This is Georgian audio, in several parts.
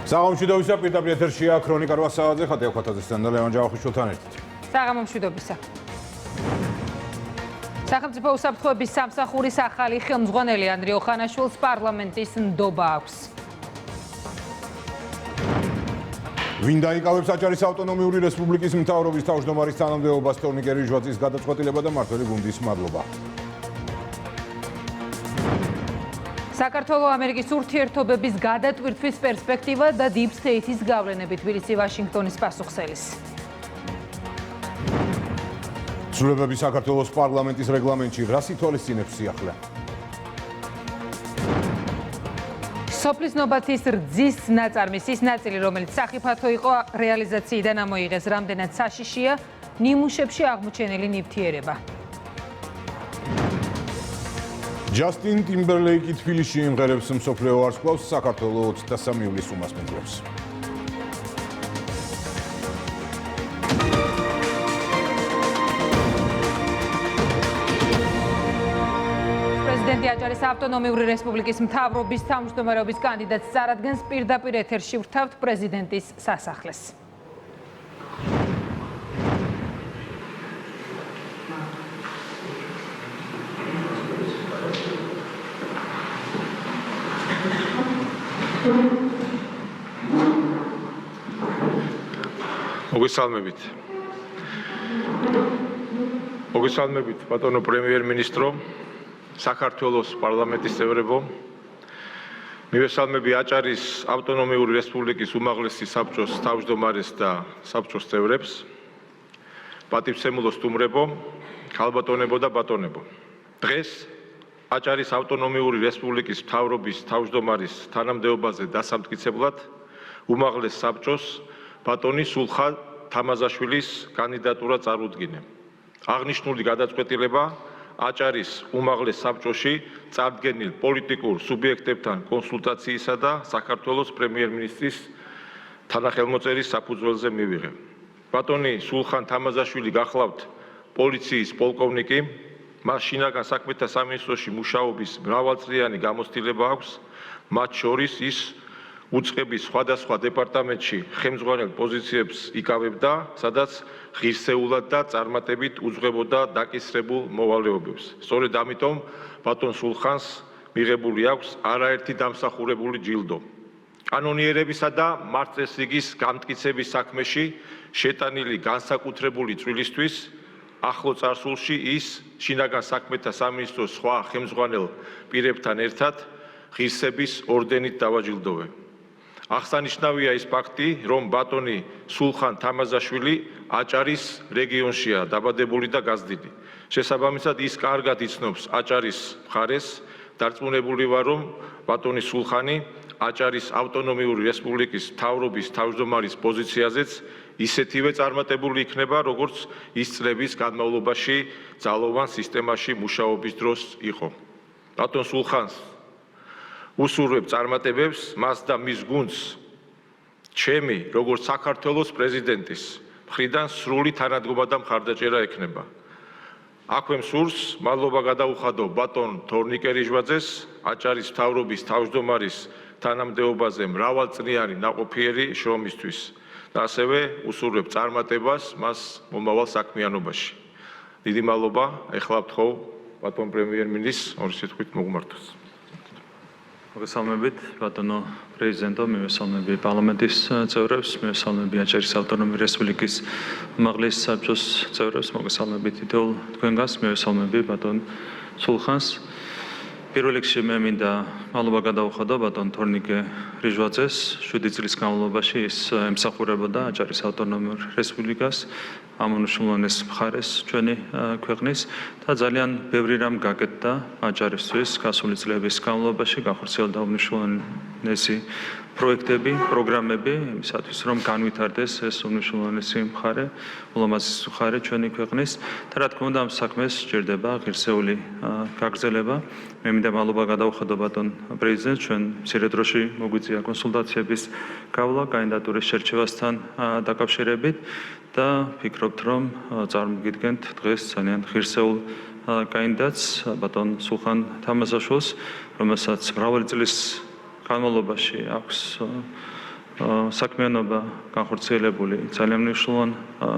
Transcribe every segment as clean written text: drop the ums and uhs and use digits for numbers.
საღამომშვიდობისა პირდაპირ ეთერშია ქრონიკა 8 საათზე ხატია ხვათაძესთან და ლევან ჯავახიშვილთან ერთად. საღამომშვიდობისა. სახელმწიფო უსაფრთხოების სამსახურის ახალი ხელმძღვანელი ანდრიე ოხანაშვილს პარლამენტის ნდობა აქვს. ვინ დაიკავებს აჭარის ავტონომიური რესპუბლიკის მთავრობის თავმჯდომარის თანამდებობას თორნიკე რიჟვაძის გადაწყვეტილება და მმართველი გუნდის მადლობა. საქართველოს ამერიკის ურთიერთობების გადატვირთვის პერსპექტივა და Deep State-ის გავლენები თბილისი-ვაშინგტონის პასუხსელის. ცვლილებები საქართველოს პარლამენტის რეგლამენტში რას ითვალისწინებს სიახლე? სოფლის ნობათის რძის ნაწარმის ის ნაწილი, რომელიც სახიფათო იყო რეალიზაციიდან ამოიღეს, რამდენად საშიშია ნიმუშებში აღმოჩენილი ნივთიერება. ჯასტინ ტიმბერლეიკი თბილისში იმღერებს მსოფლიო ვარსკვლავს, საქართველოს 23 ივლისს უმასპინძლებს. პრეზიდენტი აჭარის ავტონომიური რესპუბლიკის მთავრობის თავმჯდომარეობის კანდიდატს წარადგენს. პირდაპირ ეთერში ვრთავთ პრეზიდენტის სასახლეს. მოგესალმებით ბატონო პრემიერ-მინისტრო, საქართველოს პარლამენტის წევრებო, მივესალმები აჭარის ავტონომიური რესპუბლიკის უმაღლესი საბჭოს თავმჯდომარეს და საბჭოს წევრებს, პატივცემულო სტუმრებო, ქალბატონებო და ბატონებო. დღეს აჭარის ავტონომიური რესპუბლიკის მთავრობის თავმჯდომარის თანამდებობაზე დასამტკიცებლად უმაღლეს საბჭოს ბატონი სულხან თამაზაშვილის კანდიდატურა წარუდგინე. აღნიშნული გადაწყვეტილება აჭარის უმაღლეს საბჭოში წარდგენილ პოლიტიკურ სუბიექტებთან კონსულტაციისა და საქართველოს პრემიერ-მინისტრის თანახელმოწერის საფუძველზე მივიღე. ბატონი სულხან თამაზაშვილი გახლავთ პოლიციის პოლკოვნიკი, მას შინაგან საქმეთა სამინისტროში მუშაობის მრავალწლიანი გამოცდილება აქვს, მათ შორის ის უწყების სხვადასხვა დეპარტამენტში ხელმძღვანელ პოზიციებს იკავებდა, სადაც ღირსეულად და წარმატებით უძღვებოდა დაკისრებულ მოვალეობებს. სწორედ ამიტომ ბატონ სულხანს მიღებული აქვს არაერთი დამსახურებული ჯილდო. კანონიერებისა და მართლწესრიგის გამტკიცების საქმეში შეტანილი განსაკუთრებული წვლილისთვის ახლო წარსულში ის შინაგან საქმეთა სამინისტროს სხვა ხელმძღვანელ პირებთან ერთად ღირსების ორდენით დავაჯილდოვე. აღსანიშნავია ის ფაქტი, რომ ბატონი სულხან თამაზაშვილი აჭარის რეგიონშია დაბადებული და გაზრდილი. შესაბამისად, ის კარგად იცნობს აჭარის მხარეს. დარწმუნებული ვარ, რომ ბატონი სულხანი აჭარის ავტონომიური რესპუბლიკის მთავრობის თავმჯდომარის პოზიციაზეც ისეთივე წარმატებული იქნება, როგორც ის წლების განმავლობაში ძალოვან სისტემაში მუშაობის დროს იყო. ბატონ სულხანს უსურვებ წარმატებებს, მას და მის გუნდს ჩემი, როგორც საქართველოს პრეზიდენტის მხრიდან სრული თანადგომა და მხარდაჭერა ექნება. აქვე მსურს მადლობა გადაუხადო ბატონ თორნიკე რიჟვაძეს, აჭარის მთავრობის თავმჯდომარის თანამდებობაზე მრავალწლიანი ნაყოფიერი შრომისთვის და ასევე უსურვებ წარმატებას მას მომავალ საქმიანობაში. დიდი მადლობა, ეხლა ვთხოვ ბატონ პრემიერ-მინისტრს ორი სიტყვით მოგმართოს. მოგესალმებით ბატონო პრეზიდენტო, მივესალმები პარლამენტის წევრებს, მივესალმები აჭარის ავტონომიური რესპუბლიკის უმაღლეს საბჭოს წევრებს, მოგესალმებით თითოეულ თქვენგანს, მივესალმები ბატონ სულხანს. პირველ რიგში მე მინდა მადლობა გადაუხადო ბატონ თორნიკე რიჟვაძეს. 7 წლის განმავლობაში ის ემსახურებოდა აჭარის ავტონომიურ რესპუბლიკას, ამ უმნიშვნელოვანეს მხარეს ჩვენი ქვეყნის და ძალიან ბევრი რამ გაკეთდა აჭარისთვის გასული წლების განმავლობაში, გახორციელდა უმნიშვნელოვანესი პროექტები, პროგრამები იმისათვის, რომ განვითარდეს ეს უმნიშვნელოვანესი მხარე, ულამაზესი მხარე ჩვენი ქვეყნის და რა თქმა უნდა ამ საქმეს სჭირდება ღირსეული გაგრძელება. მე მინდა მადლობა გადაუხადო ბატონ პრეზიდენტს, ჩვენ მცირე დროში მოგვიწია კონსულტაციების გავლა კანდიდატურის შერჩევასთან დაკავშირებით და ფიქრობთ, რომ წარმოგიდგენთ დღეს ძალიან ღირსეულ კანდიდატს ბატონ სულხან თამაზაშვილს, რომელსაც მრავალი წლის განმავლობაში აქვს საქმიანობა განხორციელებული ძალიან მნიშვნელოვან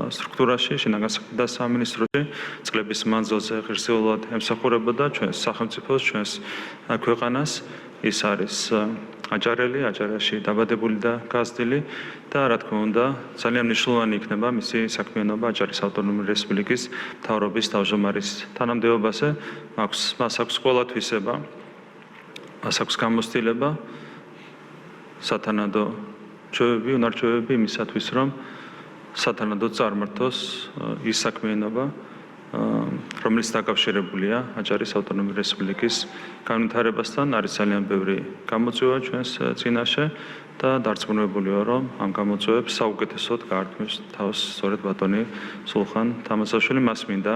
სტრუქტურაში, შინაგან საქმეთა სამინისტროში, წლების მანძილზე ღირსეულად ემსახურებოდა ჩვენს სახელმწიფოს, ჩვენს ქვეყანას. ის არის აჭარელი, აჭარაში დაბადებული და გაზრდილი და რა თქმა უნდა, ძალიან მნიშვნელოვანი იქნება მისი საქმიანობა აჭარის ავტონომიური რესპუბლიკის მთავრობის თავმჯდომარის თანამდებობაზე. მას აქვს ყველა თვისება, მას აქვს გამოცდილება, სათანადო ჩვევები, უნარჩვევები იმისათვის, რომ სათანადოდ წარმართოს ის საქმიანობა, რომელიც დაკავშირებულია აჭარის ავტონომიური რესპუბლიკის განვითარებასთან. არის ძალიან ბევრი გამოწვევა ჩვენს წინაშე და დარწმუნებული ვარ, რომ ამ გამოწვევებს საუკეთესოდ გაართმევს თავს სწორედ ბატონი სულხან თამაზაშვილი. მას მინდა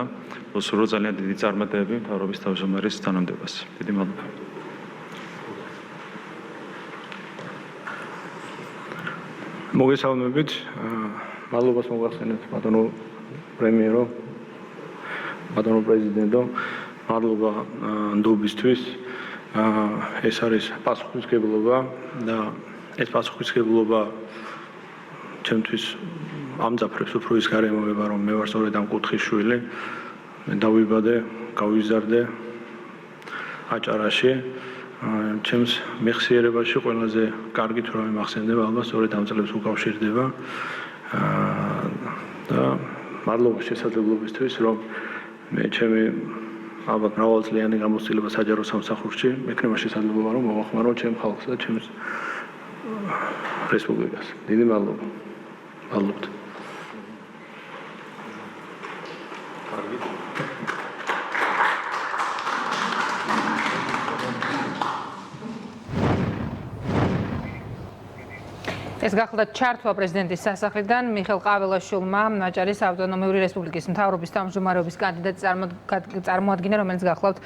უსურვო ძალიან დიდი წარმატებები მთავრობის თავმჯდომარის თანამდებობას. დიდი მადლობა. მოგესალმებით, მადლობას მოგახსენებთ ბატონო პრემიერო, ბატონო პრეზიდენტო, მადლობა ნდობისთვის. ეს არის პასუხისმგებლობა და ეს პასუხისმგებლობა ჩემთვის ამძაფრებს უფრო ის გარემოება, რომ მე ვარ სწორედ ამ კუთხის შვილი. მე დავიბადე, გავიზარდე აჭარაში. ჩემს მეხსიერებაში ყველაზე კარგი თუ რამე მახსენდება, ალბათ სწორედ ამ წლებს უკავშირდება. და მადლობა შესაძლებლობისთვის, რომ მე ჩემი ალბათ მრავალწლიანი გამოცდილება საჯარო სამსახურში მექნება შესაძლებლობა, რომ მოვახმარო ჩემ ხალხს და ჩემს რესპუბლიკას. დიდი მადლობა. მადლობთ. ეს გახლდათ ჩართვა პრეზიდენტის სასახლიდან მიხეილ ყაველაშვილმა აჭარის ავტონომიური რესპუბლიკის მთავრობის თავმჯდომარეობის კანდიდატი წარმოადგინა, რომელიც გახლავთ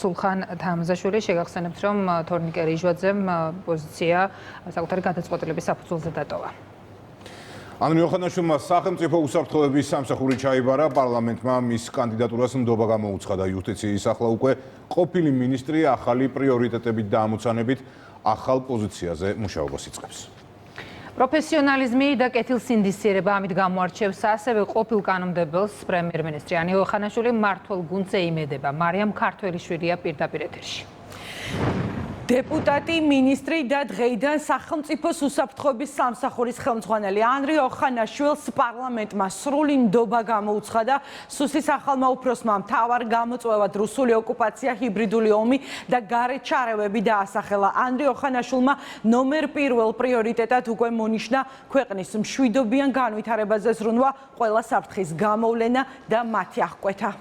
სულხან თამაზაშვილი. შეგახსენებთ, რომ თორნიკე რიჟვაძემ პოზიცია საკუთარი გადაწყვეტილების საფუძველზე დატოვა. ანდრიო ხანაშვილმა სახელმწიფო უსაფრთხოების სამსახური ჩაიბარა, პარლამენტმა მის კანდიდატურას ნდობა გამოუცხადა. იუსტიციის ახლა უკვე ყოფილი მინისტრი ახალი პრიორიტეტებით და ამოცანებით ახალ პოზიციაზე მუშაობას იწყებს. პროფესიონალიზმი და კეთილსინდისიერება ამით გამოარჩევს ასევე ყოფილ კანონმდებელს პრემიერ-მინისტრი ანდრიო ხანაშვილი მმართველ გუნდზე იმედება. მარიამ ქართველიშვილია პირდაპირ ეთერში. დეპუტატი, მინისტრი და დღეიდან სახელმწიფოს უსაფრთხოების სამსახურის ხელმძღვანელი ანდრიო ხანაშვილს პარლამენტმა სრული ნდობა გამოუცხადა. სუსის ახალმა უფროსმა მთავარ გამოწვევად რუსული ოკუპაცია, ჰიბრიდული ომი და გარეჩ ჩარევები დაასახელა. ანდრიო ხანაშვილმა ნომერ პირველ პრიორიტეტად უკვე მონიშნა ქვეყნის მშვიდობიან განვითარებაზე ზრუნვა, ყველა საფრთხის გამოვლენა და მათი აღკვეთა.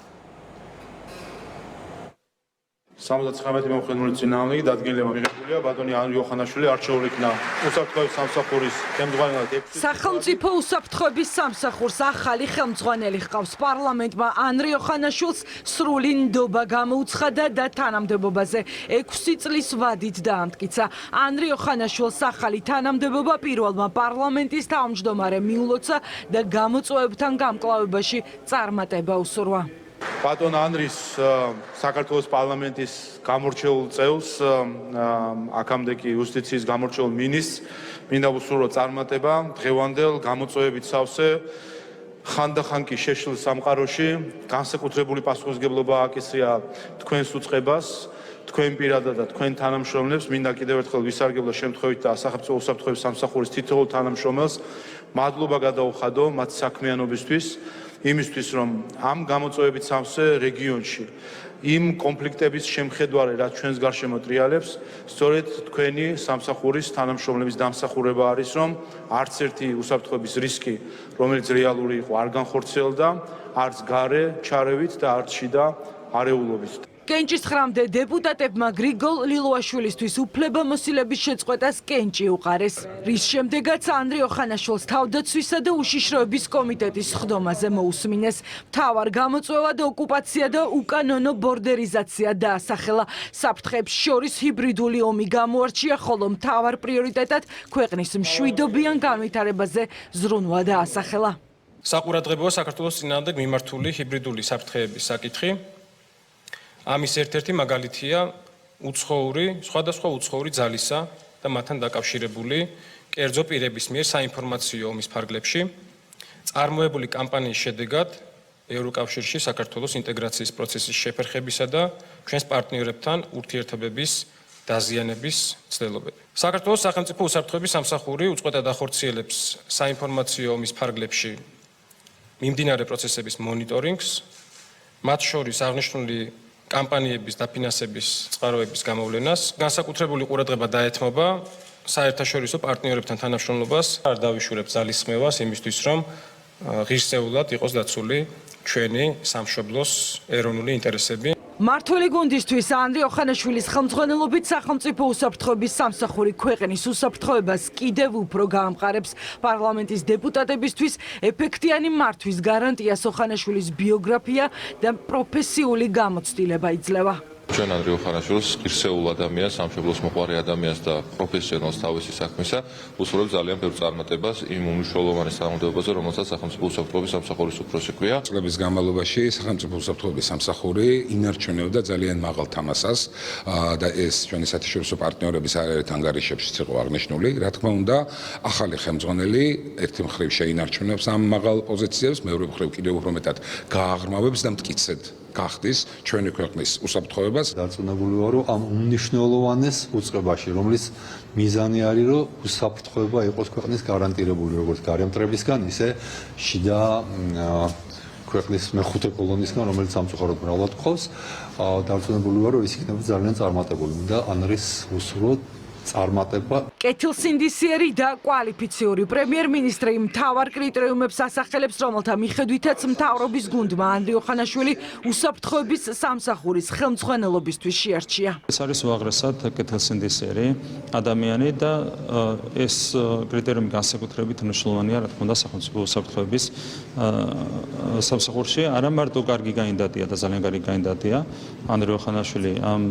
79 მომხდენილი წინააღმდეგი დადგენილება მიღებულია. ბატონი ანდრიო ხანაშვილი არჩეულ იქნა უსაფრთხოების სამსახურის ხელმძღვანელად 6 სახელმწიფო უსაფრთხოების სამსახურს ახალი ხელმძღვანელი ჰყავს. პარლამენტმა ანდრიო ხანაშვილს სრული ნდობა გამოუცხადა და თანამდებობაზე 6 წლის ვადით დაამტკიცა. ანდრიო ხანაშვილს ახალი თანამდებობა პირველმა პარლამენტის თავმჯდომარემ მიულოცა და გამოწვევებთან გამკლავებაში წარმატება უსურვა. ბატონ ანდრის საქართველოს პარლამენტის გამორჩეულ წევრს, აქამდე კი იუსტიციის გამორჩეულ მინისტრს მინდა უსურვო წარმატება დღევანდელ გამოწვევებით სავსე ხანდახან კი შეშლილ სამყაროში. განსაკუთრებული პასუხისმგებლობა აკისრია თქვენს უწყებას, თქვენ პირადად და თქვენ თანამშრომლებს. მინდა კიდევ ერთხელ ვისარგებლო შემთხვევით და სახელმწიფო უსაფრთხოების სამსახურის თითოეულ თანამშრომელს მადლობა გადაუხადო მათ საქმიანობისთვის. იმისთვის, რომ ამ გამოწვევებით სავსე რეგიონში იმ კონფლიქტების შემხედვარე, რაც ჩვენს გარშემო ტრიალებს, სწორედ თქვენი სამსახურის თანამშრომლების დამსახურება არის, რომ არც ერთი უსაფრთხოების რისკი, რომელიც რეალური იყო, არ განხორციელდა, არც გარე ჩარევით და არც შიდა არეულობით. კენჭის ხრამდე დეპუტატებმა გრიგოლ ლილუაშვილისთვის უფლებამოსილების შეწყვეტას კენჭი უყარეს, რის შემდეგაც ანდრიო ხანაშვილს თავდაცვისა და უშიშროების კომიტეტის სხდომაზე მოусმინეს. მთავარ გამოწვევად ოკუპაცია და უკანონო ბორდერიზაცია დაასახელა. საფრთხეებს შორის ჰიბრიდული ომი გამოარჩია, ხოლო მთავარ პრიორიტეტად ქვეყნის მშვიდობიან განვითარებაზე ზრუნვა დაასახელა. საყურადღებოა საქართველოს წინააღმდეგ მიმართული ჰიბრიდული საფრთხეების საკითხი. ამის ერთ-ერთი მაგალითია სხვადასხვა უცხოური ძალისა და მათთან დაკავშირებული კერძო პირების მიერ საინფორმაციო ომის ფარგლებში წარმოებული კამპანიის შედეგად ევროკავშირში საქართველოს ინტეგრაციის პროცესის შეფერხებისა და ჩვენს პარტნიორებთან ურთიერთობების დაზიანების ცდილობები. საქართველოს სახელმწიფო უსაფრთხოების სამსახური უწყვეტად ახორციელებს საინფორმაციო ომის ფარგლებში მიმდინარე პროცესების მონიტორინგს, მათ შორის აღნიშნული კამპანიების დაფინანსების წყაროების გამოვლენას, განსაკუთრებული ყურადღება დაეთმობა საერთაშორისო პარტნიორებთან თანამშრომლობას, არ დავიშურებ ძალისხმევას იმისთვის, რომ ღირსეულად იყოს დაცული ჩვენი სამშობლოს ეროვნული ინტერესები. მართველი გუნდისთვის ანდრე ოხანაშვილის ხელმძღვანელობით სახელმწიფო უსაფრთხოების სამსახური ქვეყნის უსაფრთხოებას კიდევ უფრო გაამყარებს. პარლამენტის დეპუტატებისთვის ეფექტიანი მართვის გარანტიას ოხანაშვილის ბიოგრაფია და პროფესიული გამოცდილება იძლევა. ჩვენ ანდრე ოხანაშვილს ღირსეულ ადამიანს, სამშობლოს მოყვარე ადამიანს და პროფესიონალს თავისი საქმისა უსურვებს ძალიან ბევრ წარმატებას იმ უმნიშვნელოვანეს თანამდებობაზე, რომელსაც სახელმწიფო უსაფრთხოების სამსახურის უფროსი ჰქვია. წლების განმავლობაში სახელმწიფო უსაფრთხოების სამსახური ინარჩუნებდა ძალიან მაღალ თამასას და ეს ჩვენი საერთაშორისო პარტნიორების არაერთ ანგარიშებშიც იყო აღნიშნული. რა თქმა უნდა, ახალი ხელმძღვანელი ერთი მხრივ შეინარჩუნებს ამ მაღალ პოზიციებს, მეორე მხრივ კიდევ უფრო მეტად გააღრმავებს და მტკიცედ გახდის ჩვენი ქვეყნის უსაფრთხოებას. დარწმუნებული ვარ, რომ ამ უმნიშვნელოვანეს უწყებაში, რომლის მიზანი არის, რომ უსაფრთხოება იყოს ქვეყნის გარანტირებული როგორც გარემტრებისგან, ისე შიდა ქვეყნის მეხუთე კოლონისგან, რომელიც სამწუხაროდ მრავლად გყავს. დარწმუნებული ვარ, რომ ის იქნება ძალიან წარმატებული და ანრის უსურვოთ წარმატება. კეთილსინდისიერი და კვალიფიციური პრემიერ-მინისტრი მთავარ კრიტერიუმებს ასახელებს, რომელთა მიხედვითაც მთავრობის გუნდმა ანდრე ოხანაშვილი უსაფრთხოების სამსახურის ხელმძღვანელობისთვის შეარჩია. ეს არის უაღრესად კეთილსინდისიერი ადამიანი და ეს კრიტერიუმი განსაკუთრებით მნიშვნელოვანია, რა თქმა უნდა, სახელმწიფო უსაფრთხოების სამსახურში. არა მარტო კარგი კანდიდატია და ძალიან კარგი კანდიდატია ანდრე ოხანაშვილი ამ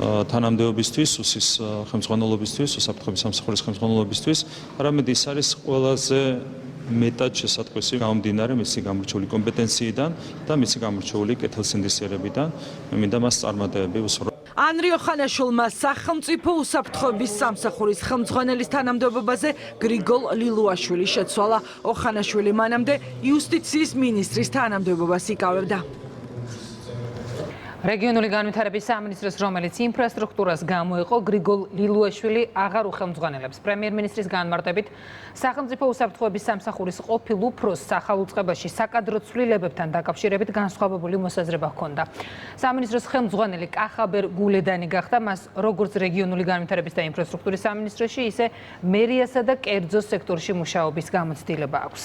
თანამდებობისთვის, უსის ხელმძღვანელობისთვის, უსაფრთხოების სამსახურის ხელმძღვანელობისთვის, არამედ ის არის ყველაზე მეტად შესატყვისი გამომდინარე მისი გამორჩეული კომპეტენციიდან და მისი გამორჩეული კეთილსინდისიერებიდან. მე მინდა მას წარმატებები უსურვო. ანდრე ოხანაშვილმა სახელმწიფო უსაფრთხოების სამსახურის ხელმძღვანელის თანამდებობაზე გრიგოლ ლილუაშვილი შეცვალა. ოხანაშვილი მანამდე იუსტიციის მინისტრის თანამდებობას იკავებდა. რეგიონული განვითარების სამინისტროს, რომელიც ინფრასტრუქტურას გამოეყო, გრიგოლ ლილუაშვილი აღარ უხელმძღვანელებს. პრემიერ-მინისტრის განმარტებით, სახელმწიფო უსაფრთხოების სამსახურის ყოფილ უფროსს სახელმწიფოში საკადრო ცვლილებებთან დაკავშირებით განსხვავებული მოსაზრება ჰქონდა. სამინისტროს ხელმძღვანელი კახაბერ გულედანი გახდა, მას როგორც რეგიონული განვითარების და ინფრასტრუქტურის სამინისტროში, ისე მერიასა და კერძო სექტორში მუშაობის გამოცდილება აქვს.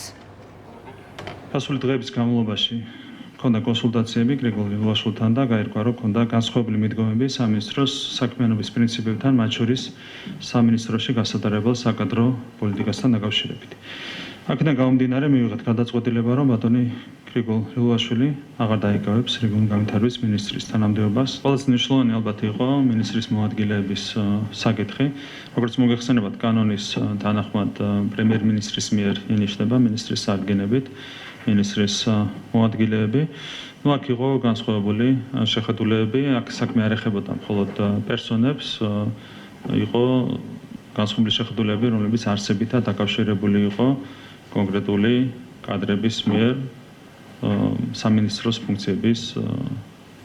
გასული დღეების განმავლობაში ქონდა კონსულტაციები გრიგოლ ლილუაშვილთან და გაირკვა, რომ ქონდა განსხვავებული მიდგომები სამინისტროს საქმიანობის პრინციპებთან, მათ შორის სამინისტროში გასატარებელ საკადრო პოლიტიკასთან დაკავშირებით. აქედან გამომდინარე მივიღეთ გადაწყვეტილება, რომ ბატონი გრიგოლ ლილუაშვილი აღარ დაიკავებს რეგიონული განვითარების მინისტრის თანამდებობას. ყველაზე მნიშვნელოვანი ალბათ იყო მინისტრის მოადგილეების საკითხი. როგორც მოგეხსენებათ, კანონის თანახმად პრემიერ-მინისტრის მიერ ინიშნება მინისტრის სარგენებით მინისტრის მოადგილეები. აქ იყო განსხვავებული შეხედულებები, აქ საქმე არ ეხებოდა მხოლოდ პერსონებს, იყო განსხვავებული შეხედულებები, რომლებიც არსებითად დაკავშირებული იყო კონკრეტული კადრების მიერ სამინისტროს ფუნქციების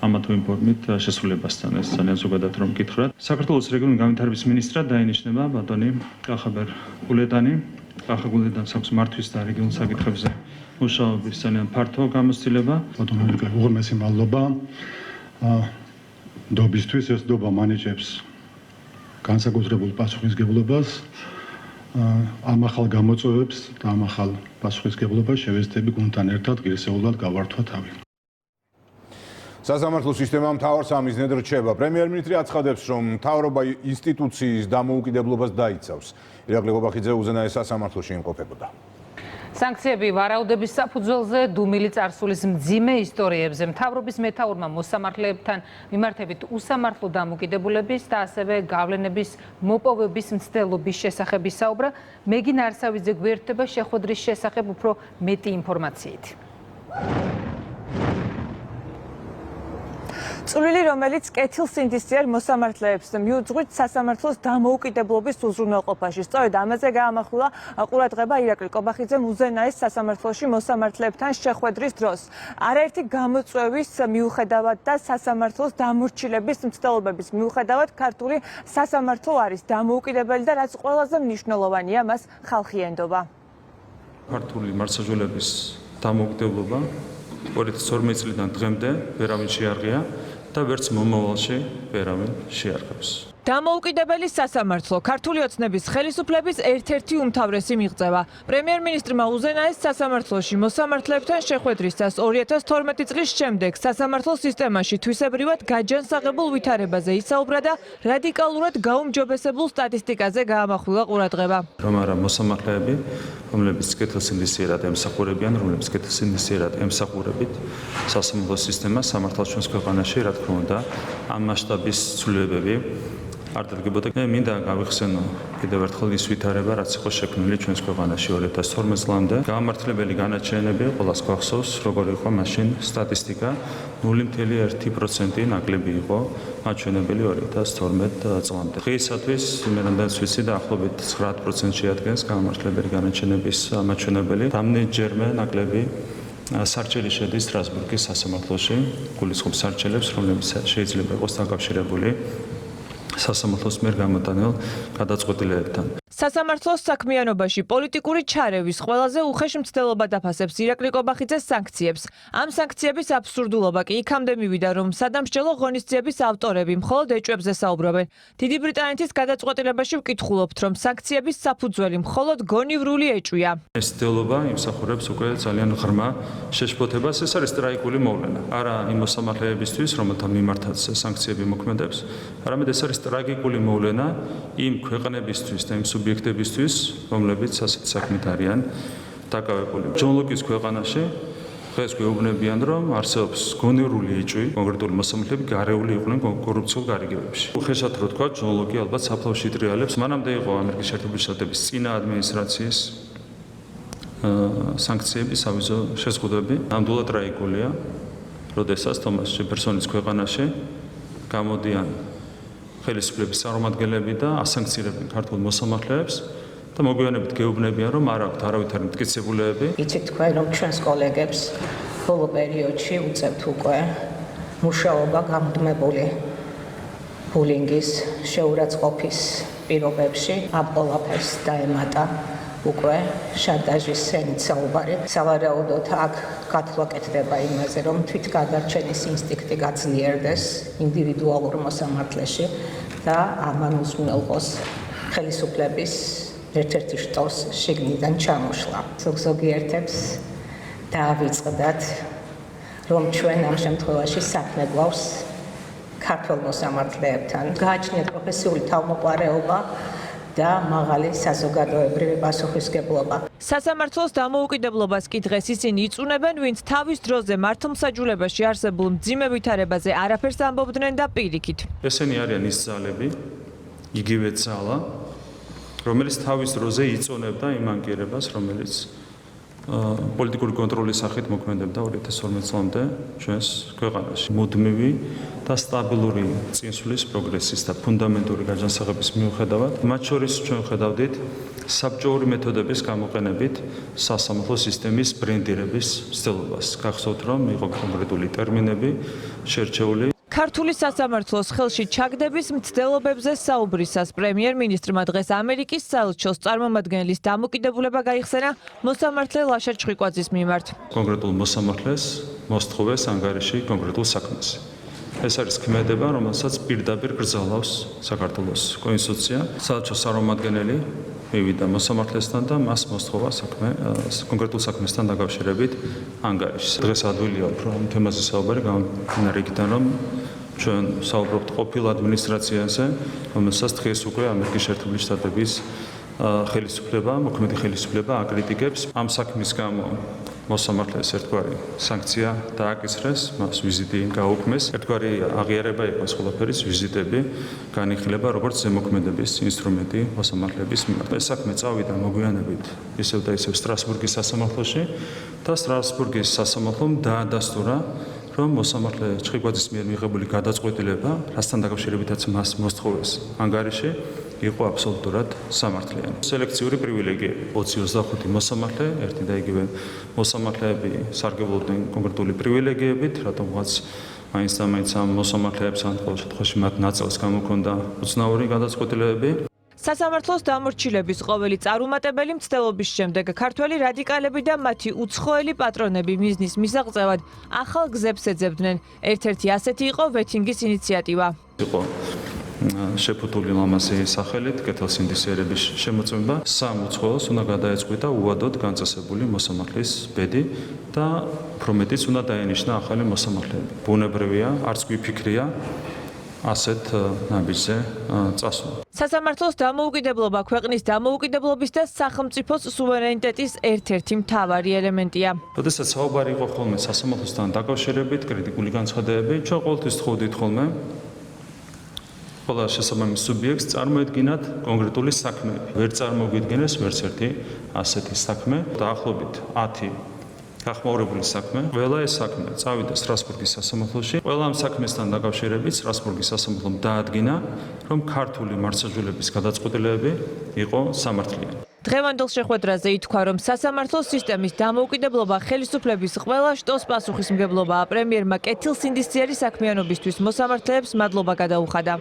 ამა თუ იმ ფორმით შესრულებასთან. ეს ძალიან ზოგადად რომ გითხრათ. საქართველოს რეგიონული განვითარების მინისტრად დაინიშნება ბატონი კახაბერ გულედანი. კახაბერ გულედანს აქვს მართვის და რეგიონულ საკითხებზე მუშაობის ძალიან ფართო გამოცდილება. ბატონო უღრმესი მადლობა. დობისთვის ეს დობა მანიჭებს განსაკუთრებულ პასუხისგებლობას. ამ ახალ გამოწვევებს და ამ ახალ პასუხისგებლობას შევეცდები გუნდთან ერთად ღირსეულად გავართვა თავი. სასამართლო სისტემა მთავარ სამიზნედ რჩება. პრემიერ-მინისტრი აცხადებს, რომ მთავრობა ინსტიტუციის დამოუკიდებლობას დაიცავს. ირაკლი ყობახიძე უზენაეს სასამართლოში იმყოფებოდა. სანქციები ვარაუდების საფუძველზე, დუმილი წარსულის მძიმე ისტორიებზე, მთავრობის მეთაურმა მოსამართლეებთან მიმართებით უსამართლო დამოკიდებულების და ასევე გავლენების მოპოვების მცდელობის შესახებ ისაუბრა. მეგინ არსავიძე გვერდება შეხვედრის შესახებ უფრო მეტი ინფორმაციით. წვლილი, რომელიც კეთილსინდისიერ მოსამართლეებს მიუძღვით სასამართლოს დამოუკიდებლობის უზრუნველყოფაში. სწორედ ამაზე გაამახვილა ყურადღება ირაკლი კობახიძემ უზენაეს სასამართლოში მოსამართლეებთან შეხვედრის დროს. არაერთი გამოწვევის მიუხედავად და სასამართლოს დამორჩილების მცდელობების მიუხედავად ქართული სასამართლო არის დამოუკიდებელი და რაც ყველაზე მნიშვნელოვანია, მას ხალხი ენდობა. ქართული მართლმსაჯულების დამოუკიდებლობა 2012 წლიდან დღემდე ვერავინ შეარღია და ვერც მომავალში ვერავინ შეარღებს. დამოუკიდებელი სასამართლო ქართული ოცნების ხელისუფლების ერთ-ერთი უმთავრესი მიღწევა. პრემიერ-მინისტრმა უზენაეს სასამართლოში მოსამართლეებთან შეხვედრისას 2012 წლის შემდეგ სასამართლო სისტემაში თვისებრივად გაჯანსაღებულ ვითარებაზე ისაუბრა და რადიკალურად გაუმჯობესებულ სტატისტიკაზე გაამახვილა ყურადღება. რომ არა მოსამართლეები, რომლებიც კეთილსინდისიერად ემსახურებიან, რომლებიც კეთილსინდისიერად ემსახურებით სასამართლო სისტემას სამართალს ჩვენს ქვეყანაში, რა თქმა უნდა, ამ მასშტაბის ცვლილებები არ დადგებოდა. მე მინდა გავიხსენო კიდევ ერთხელ ის ვითარება, რაც იყო შექმნილი ჩვენს ქვეყანაში 2012 წლამდე. გამართლებელი განაჩენები ყოველას გვახსოვს, როგორ იყო მაშინ სტატისტიკა 0.1% ნაკლები იყო მაჩვენებელი 2012 წლამდე. დღეისათვის მე რამდენიც ვიცი და ახლობით 9% შეადგენს გამართლებელი განაჩენების მაჩვენებელი. რამდენჯერმე ნაკლები სარჩელი შედის სტრასბურგის სასამართლოში, გულისხმობს სარჩელებს, რომლებიც შეიძლება იყოს დაკავშირებული სასამართლოს მიერ გამოტანილ გადაწყვეტილებებთან. სასამართლოს საქმიანობაში პოლიტიკური ჩარევის ყველაზე უხეშ მცდელობა დაფასებს ირაკლი კობახიძეს სანქციებს. ამ სანქციების აბსურდულობა კი იქამდე მივიდა, რომ სადამსჯელო ღონისძიების ავტორები მხოლოდ ეჭვებზე საუბრობენ. დიდი ბრიტანეთის გადაწყვეტილებაში ვკითხულობთ, რომ სანქციების საფუძველი მხოლოდ გონივრული ეჭვია. ეს მცდელობა იმსახურებს უკვე ძალიან ღრმა შეშფოთებას. ეს არის სტრაიკული მოვლენა. არა იმ მოსამართლეებისთვის, რომელთა მიმართაც სანქციები მოქმედებს, არამედ ეს არის ტრაგიკული მოვლენა იმ ქვეყნებისთვის და იმ სუბიექტებისთვის, რომლებიც ასეთ საქმით არიან დაკავებული. ჯონ ლოკის ქვეყანაში დღეს გვეუბნებიან, რომ არსებობს გონივრული ეჭვი, კონკრეტული მოსამართლეები გარეული იყვნენ კორუფციულ გარიგებებში. უხეშად რო თქვა, ჯონ ლოკი ალბათ საფლავში ტრიალებს. მანამდე იყო ამერიკის შეერთებული შტატების წინა ადმინისტრაციის სანქციების ავიზო შეზღუდვები. ნამდვილად ტრაგიკულია, როდესაც თომას ჯეფერსონის ქვეყანაში გამოდიან ხელისუფლების წარმომადგენლები და ასანქცირებენ ქართულ მოსამართლეებს და მოგვიანებით გეუბნებიან, რომ არ აქვთ არავითარი მტკიცებულებები. იცით თქვენ, რომ ჩვენს კოლეგებს ბოლო პერიოდში უწევთ უკვე მუშაობა გამუდმებული ბულინგის შეურაცხყოფის პირობებში. ამ ყველაფერს დაემატა უკვე შანტაჟის სცენით საუბარი. სავარაუდოდ აქ გათვლა კეთდება იმაზე, რომ თვითგადარჩენის ინსტინქტი გაძლიერდეს ინდივიდუალურ მოსამართლეში და ამან უზრუნველყოს ხელისუფლების ერთ-ერთი შტოს შიგნიდან ჩამოშლა. ზოგიერთებს დაავიწყდათ, რომ ჩვენ ამ შემთხვევაში საქმე გვაქვს ქართველ მოსამართლეებთან. გააჩნიათ პროფესიული თავმოყარეობა და მაღალი საზოგადოებრივი პასუხისმგებლობა. სასამართლოს დამოუკიდებლობას კი დღეს ისინი იწუნებენ, ვინც თავის დროზე მართლმსაჯულებაში არსებულ მძიმე ვითარებაზე არაფერს ამბობდნენ და პირიქით. ესენი არიან ის ძალები, იგივე ძალა, რომელიც თავის დროზე იწონებდა იმ ანგარებას, რომელიც პოლიტიკური კონტროლის სახით მოქმედებდა 2012 წლამდე ჩვენს ქვეყანაში. მუდმივი და სტაბილური წინსვლის პროგრესის და ფუნდამენტური გაჯანსაღების მიუხედავად, მათ შორის ჩვენ ხედავდით საბჭოური მეთოდების გამოყენებით სასამართლო სისტემის ბრენდირების მცდელობას. გახსოვთ, რომ იყო კონკრეტული ტერმინები შერჩეული. ქართული სასამართლოს ხელში ჩაგდების მცდელობებზე საუბრისას პრემიერ-მინისტრმა დღეს ამერიკის საელჩოს წარმომადგენლის დამოკიდებულება გაიხსენა მოსამართლე ლაშა ჩხიკვაძის მიმართ. კონკრეტულ მოსამართლეს მოსთხოვეს ანგარიში კონკრეტულ საქმეს. ეს არის ქმედება, რომელსაც პირდაპირ გრძელავს საქართველოს კონსტიტუცია. საელჩოს წარმომადგენელი მივიდა მოსამართლესთან და მას მოსთხოვა საქმე კონკრეტულ საქმესთან დაკავშირებით ანგარიშს. დღეს ადვილია უფრო ამ თემაზე საუბარი, გამომდინარე იქიდან, რომ ჩვენ საუბრობთ ყოფილ ადმინისტრაციაზე, რომელსაც დღეს უკვე ამერიკის შეერთებული შტატების ხელისუფლება, მოქმედი ხელისუფლება აკრიტიკებს. ამ საქმის გამო მოსამართლეს ერთგვარი სანქცია დააკისრეს, მას ვიზიტი გაუქმეს. ერთგვარი აღიარება იყო ეს ყველაფერის ვიზიტები, განიხილება როგორც ზემოქმედების ინსტრუმენტი მოსამართლეების მიმართ. ეს საქმე წავიდა მოგვიანებით ისევ და ისევ სტრასბურგის სასამართლოში და სტრასბურგის სასამართლომ დაადასტურა, რომ მოსამართლე ჩხიკვაძის მიერ მიღებული გადაწყვეტილება, რასთან დაკავშირებითაც მას მოსთხოვეს ანგარიში, იყო აბსოლუტურად სამართლიანი. სელექციური პრივილეგიები 20-25 მოსამართლე, ერთი და იგივე მოსამართლეები სარგებლობდნენ კონკრეტული პრივილეგიებით, რატომღაც მაინც და მაინც ამ მოსამართლეებს ან ყოველ შემთხვევაში მათ ნაწილს გამოქონდა უცნაური გადაწყვეტილებები. სასამართლოს დამორჩილების ყოველი წარუმატებელი მცდელობის შემდეგ ქართველი რადიკალები და მათი უცხოელი პატრონები მიზნის მისაღწევად ახალ გზებს ეძებდნენ. ერთ-ერთი ასეთი იყო ვეთინგის ინიციატივა. იყო შეფუთული ლამაზი სახელით კეთილსინდისიერების შემოწმება სამ უცხოელს უნდა გადაეწყვიტა უადოდ განწესებული მოსამართლის ბედი და უფრო მეტიც უნდა დაენიშნა ახალი მოსამართლეები. ბუნებრივია, არც გვიფიქრია ასეთ ნაბიჯზე წასვლა. სასამართლოს დამოუკიდებლობა ქვეყნის დამოუკიდებლობის და სახელმწიფოს სუვერენიტეტის ერთ-ერთი მთავარი ელემენტია. როდესაც საუბარი იყო ხოლმე სასამართლოსთან დაკავშირებით, კრიტიკული განცხადებები, ჩვენ ყოველთვის თხოვდით ხოლმე ყველა შესაბამის სუბიექტს წარმოედგინათ კონკრეტული საქმეები. ვერ წარმოგვიდგენეს ვერც ერთი ასეთი საქმე. დაახლოებით 10 გახმაურებული საქმე. ყველა ეს საქმე წავიდა სტრასბურგის სასამართლოში. ყველა ამ საქმესთან დაკავშირებით სტრასბურგის სასამართლომ დაადგინა, რომ ქართული მართლმსაჯულების გადაწყვეტილებები იყო სამართლიანი. დღევანდელ შეხვედრაზე ითქვა, რომ სასამართლოს სისტემის დამოუკიდებლობა ხელისუფლების ყველა შტოს პასუხისმგებლობაა. პრემიერმა კეთილსინდისიერი საქმიანობისთვის მოსამართლეებს მადლობა გადაუხადა.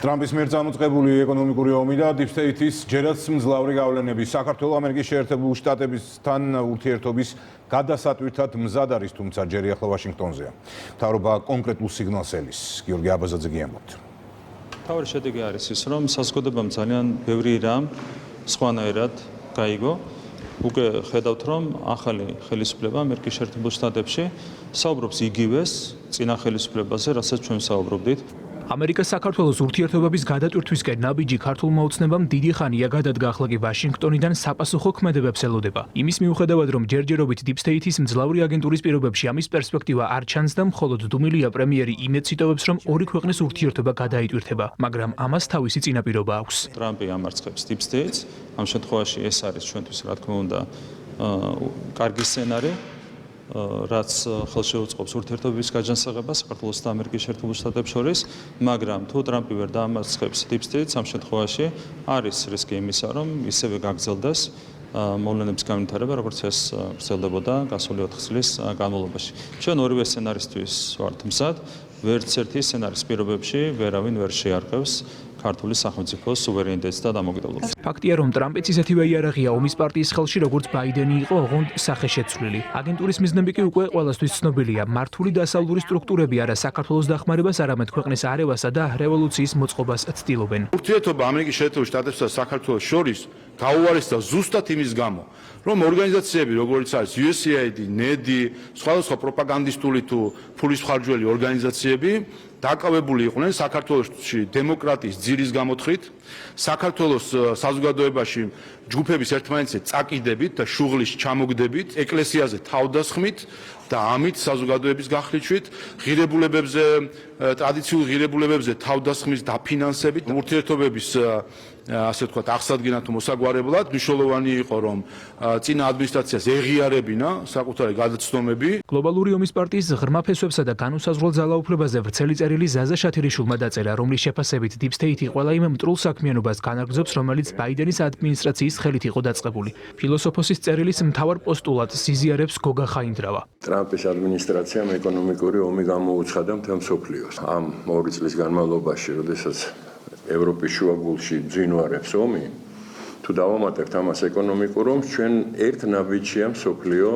ტრამპის მიერ წამოწყებული ეკონომიკური ომი და დიპსტეიტის ჯერაც მძლავრი გავლენები საქართველოს ამერიკის შეერთებული შტატებთან ურთიერთობის გადასატვირთად მზად არის, თუმცა ჯერი ახლა ვაშინგტონზეა. მთავრობა კონკრეტულ სიგნალს ელის. გიორგი აბაზაძე გიამბობთ. თავი შედეგი არის ის, რომ საზოგადოებამ ძალიან ბევრი რამ სხვანაირად გაიგო. უკვე ხედავთ, რომ ახალი ხელისუფლება ამერიკის შეერთებულ შტატებში საუბრობს იგივეს წინა ხელისუფლებაზე, რასაც ჩვენ საუბრობდით. ამერიკა საქართველოს ურთიერთობების გადატვირთვისკენ ნაბიჯი ქართულმა ოცნებამ დიდი ხანია გადადგა, ახლა კი ვაშინგტონიდან საპასუხო ქმედებებს ელოდება. იმის მიუხედავად, რომ ჯერჯერობით დიპსტეიტის მძლავრი აგენტურის პირობებში ამის პერსპექტივა არ ჩანს და მხოლოდ დუმილია პრემიერი იმედს იტოვებს, რომ ორი ქვეყნის ურთიერთობა გადაიტვირთება, მაგრამ ამას თავისი წინაპირობა აქვს. ტრამპი ამარცხებს დიპსტეიტს, ამ შემთხვევაში ეს არის ჩვენთვის, რა თქმა უნდა, კარგი სცენარი. რაც ხელში უწყობს ურთიერთობების გაჯანსაღებას საქართველოს და ამერიკის შეერთებულ შტატებს შორის, მაგრამ თუ ტრამპი ვერ დაამარცხებს დიპსტეიტს, ამ შემთხვევაში არის რისკი იმისა, რომ ისევე გაგრძელდეს მოვლენების განვითარება, როგორც ეს გრძელდებოდა გასული 4 წლის განმავლობაში. ჩვენ ორივე სცენარისთვის ვართ მზად, ვერც ერთი სცენარის პირობებში ვერავინ ვერ შეარყევს ქართული სახელმწიფოს სუვერენიტეტს და დამოუკიდებლობას. ფაქტია, რომ ტრამპიც ისეთივე იარაღია ომის პარტიის ხელში, როგორც ბაიდენი იყო ოღონდ სახეშეცვლილი. აგენტურის მიზნები კი უკვე ყველასთვის ცნობილია. მართული დასავლური სტრუქტურები არა საქართველოს დახმარებას, არამედ ქვეყნის არევასა და რევოლუციის მოწყობას ცდილობენ. ურთიერთობა ამერიკის შეერთებულ შტატებსა და საქართველოს შორის გაუარესდა ზუსტად იმის გამო, რომ ორგანიზაციები, როგორც არის USAID, NED, სხვადასხვა პროპაგანდისტული თუ ფულის ხარჯველი ორგანიზაციები დაკავებული იყვნენ საქართველოში დემოკრატიის ძირის გამოთხრით, საქართველოს საზოგადოებაში ჯგუფების ერთმანეთზე წაკიდებით და შუღლის ჩამოგდებით, ეკლესიაზე თავდასხმით და ამით საზოგადოების გახლიჩვით, ღირებულებებზე, ტრადიციულ ღირებულებებზე თავდასხმის დაფინანსებით, ურთიერთობების ასე ვთქვათ, აღსადგენა თუ მოსაგვარებლად მნიშვნელოვანი იყო, რომ წინა ადმინისტრაციას ეღიარებინა საკუთარი გადაცდომები. გლობალური ომის პარტიის ღრმა ფესვებსა და განუსაზღვრელ ძალაუფლებაზე ვრცელი წერილი ზაზა შათირიშვილმა დაწერა, რომლის შეფასებით დიპსტეიტი ყველა იმ მტრულ საქმიანობას განაგრძობს, რომელიც ბაიდენის ადმინისტრაციის ხელით იყო დაწყებული. ფილოსოფოსის წერილის მთავარ პოსტულატს სიზიარებს გოგა ხაინდრავა. ტრამპის ადმინისტრაციამ ეკონომიკური ომი გამოუცხადა მთელ მსოფლიოს. ამ 2 წლის განმავლობაში, როდესაც ევროპის შუაგულში ძინვარებს ომი, თუ დავამატებთ ამას ეკონომიკურ ომს, ჩვენ ერთ ნაბიჯია მსოფლიო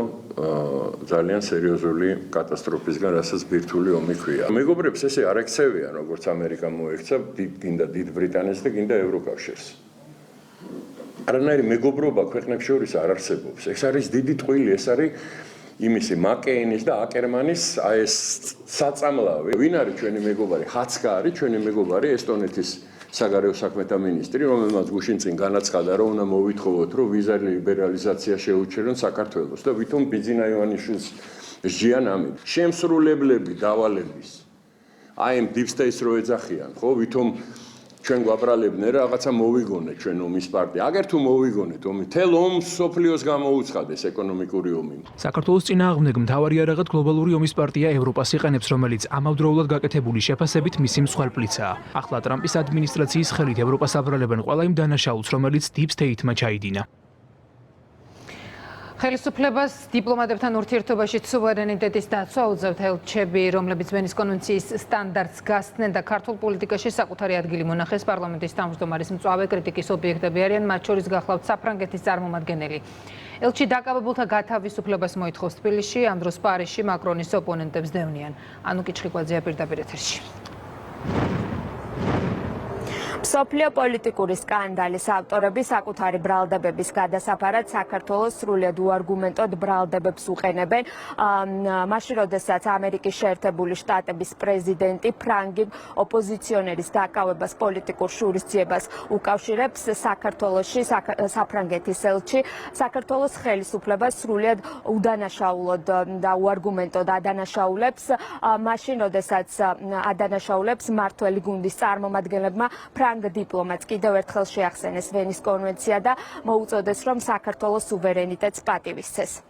ძალიან სერიოზული კატასტროფისგან, რასაც ბირთვული ომი ქვია. მეგობრებს ესე არ ექცევიან, როგორც ამერიკა მოექცა, გინდა დიდ ბრიტანეთს და გინდა ევროკავშირს. არანაირი მეგობრობა ქვეყნებს შორის არ არსებობს. ეს არის დიდი ტყვილი, ეს არის იმისი მაკეინის და აკერმანის ეს საწამლავი. ვინ არის ჩვენი მეგობარი? ხაცკა არის ჩვენი მეგობარი ესტონეთის საგარეო საქმეთა მინისტრი, რომელმაც გუშინ წინ განაცხადა, რომ უნდა მოვითხოვოთ, რომ ვიზა ლიბერალიზაცია შეუჩერონ საქართველოს და ვითომ ბიძინა ივანიშვილს სჯიან ამით. შემსრულებლები დავალების აი ამ დიპსტეიტს რო ეძახიან, ხო, ვითომ ჩვენ გვაბრალებდნენ რა რაღაცა მოვიგონეთ ჩვენ ომის პარტია. აგერ თუ მოვიგონეთ ომი, თელ ომს სოფლიოს გამოუცხადეს ეკონომიკური ომი. საქართველოს წინააღმდეგ მთავარი არაღად გლობალური ომის პარტია ევროპას იყენებს, რომელიც ამავდროულად გაკეთებული შეფასებით მისი მსხვერპლიცაა. ახლა ტრამპის ადმინისტრაციის ხელით ევროპას აბრალებენ ყველა იმ დანაშაულს, რომელიც Deep State-მა ჩაიდინა. ხელისუფლებას დიპლომატებთან ურთიერთობაში სუვერენიტეტის დაცვა უწევთ ელჩები, რომლებიც ვენის კონვენციის სტანდარტს გასცნენ და ქართულ პოლიტიკაში საკუთარი ადგილი მონახეს. პარლამენტის თავმჯდომარის მწვავე კრიტიკის ობიექტები არიან, მათ შორის გახლავთ საფრანგეთის წარმომადგენელი. ელჩი დაკავებულთა გათავისუფლებას მოითხოვს თბილისში, ამ დროს პარიზში მაკრონის ოპონენტებს დევნიან. ანუკი ჩხიკვაძეა პირდაპირ ეთერში. სოფლიო პოლიტიკური სკანდალის ავტორები საკუთარი ბრალდებების გადასაფარად საქართველოს სრულიად უარგუმენტოდ ბრალდებებს უყენებენ. მაშინ, როდესაც ამერიკის შეერთებული შტატების პრეზიდენტი ფრანგი ოპოზიციონერის დაკავებას პოლიტიკურ შურისძიებას უკავშირებს საქართველოში საფრანგეთის ელჩი საქართველოს ხელისუფლებას სრულიად უდანაშაულოდ და უარგუმენტოდ ადანაშაულებს. მაშინ, როდესაც ადანაშაულებს მმართველი გუნდის წარმომადგენლებმა დიპლომატს კიდევ ერთხელ შეახსენეს ვენის კონვენცია და მოუწოდეს, რომ საქართველოს სუვერენიტეტს პატივისცეს.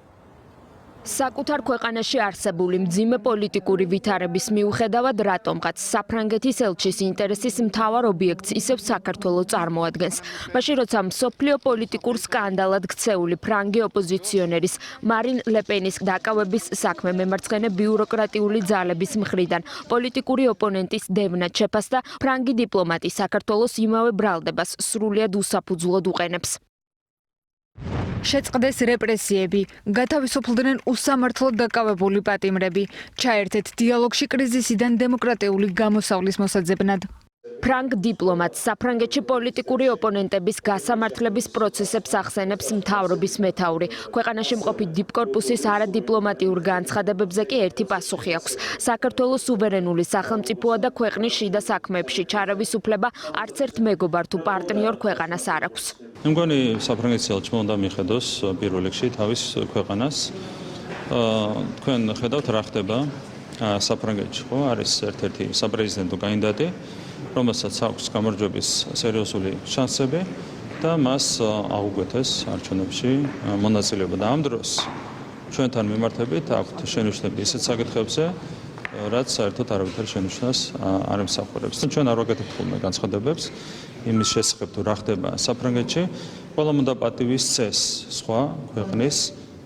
საკუთარ ქვეყანაში არსებული მძიმე პოლიტიკური ვითარების მიუხედავად, რატომღაც საფრანგეთის ელჩის ინტერესის მთავარ ობიექტს ისევ საქართველოს წარმოადგენს. მაშინ, როცა მსოფლიო პოლიტიკურ სკანდალად ქცეული ფრანგი ოპოზიციონერის მარინ ლეპენის დაკავების საქმე მემარცხენე ბიუროკრატიული ძალების მხრიდან პოლიტიკური ოპონენტის დევნად შეფასდა, ფრანგი დიპლომატი საქართველოს იმავე ბრალდებას სრულიად უსაფუძვლოდ უყენებს. შეწყდეს რეპრესიები, გათავისუფლდნენ უსამართლოდ დაკავებული პატიმრები, ჩაერთეთ დიალოგში კრიზისიდან დემოკრატიული გამოსავლის მოსაძებნად. ფრანგ დიპლომატს საფრანგეთში პოლიტიკური ოპონენტების გასამართლების პროცესებს ახსენებს მთავრობის მეთაური. ქვეყანაში მყოფი დიპკორპუსის არადიპლომატიურ განცხადებებზე კი ერთი პასუხი აქვს. საქართველოს სუვერენული სახელმწიფოა და ქვეყნის შიდა საქმეებში ჩარევის უფლება არც ერთ მეგობარ თუ პარტნიორ ქვეყანას არ აქვს. მე მგონი საფრანგეთის ელჩმა უნდა მიხედოს პირველ რიგში თავის ქვეყანას. თქვენ ხედავთ რა ხდება საფრანგეთში, ხო? არის ერთ-ერთი საპრეზიდენტო კანდიდატი, რომელსაც აქვს გამარჯვების სერიოზული შანსები და მას აღუკვეთეს არჩევნებში მონაწილეობა და ამ დროს ჩვენთან მიმართებით აქვთ შენიშვნები ისეთ საკითხებზე, რაც საერთოდ არავითარ შენიშვნას არ ემსახურებს. ჩვენ არ ვაკეთებთ ხოლმე განცხადებებს იმის შესახებ თუ რა ხდება საფრანგეთში, ყველამ უნდა პატივისცეს სხვა ქვეყნის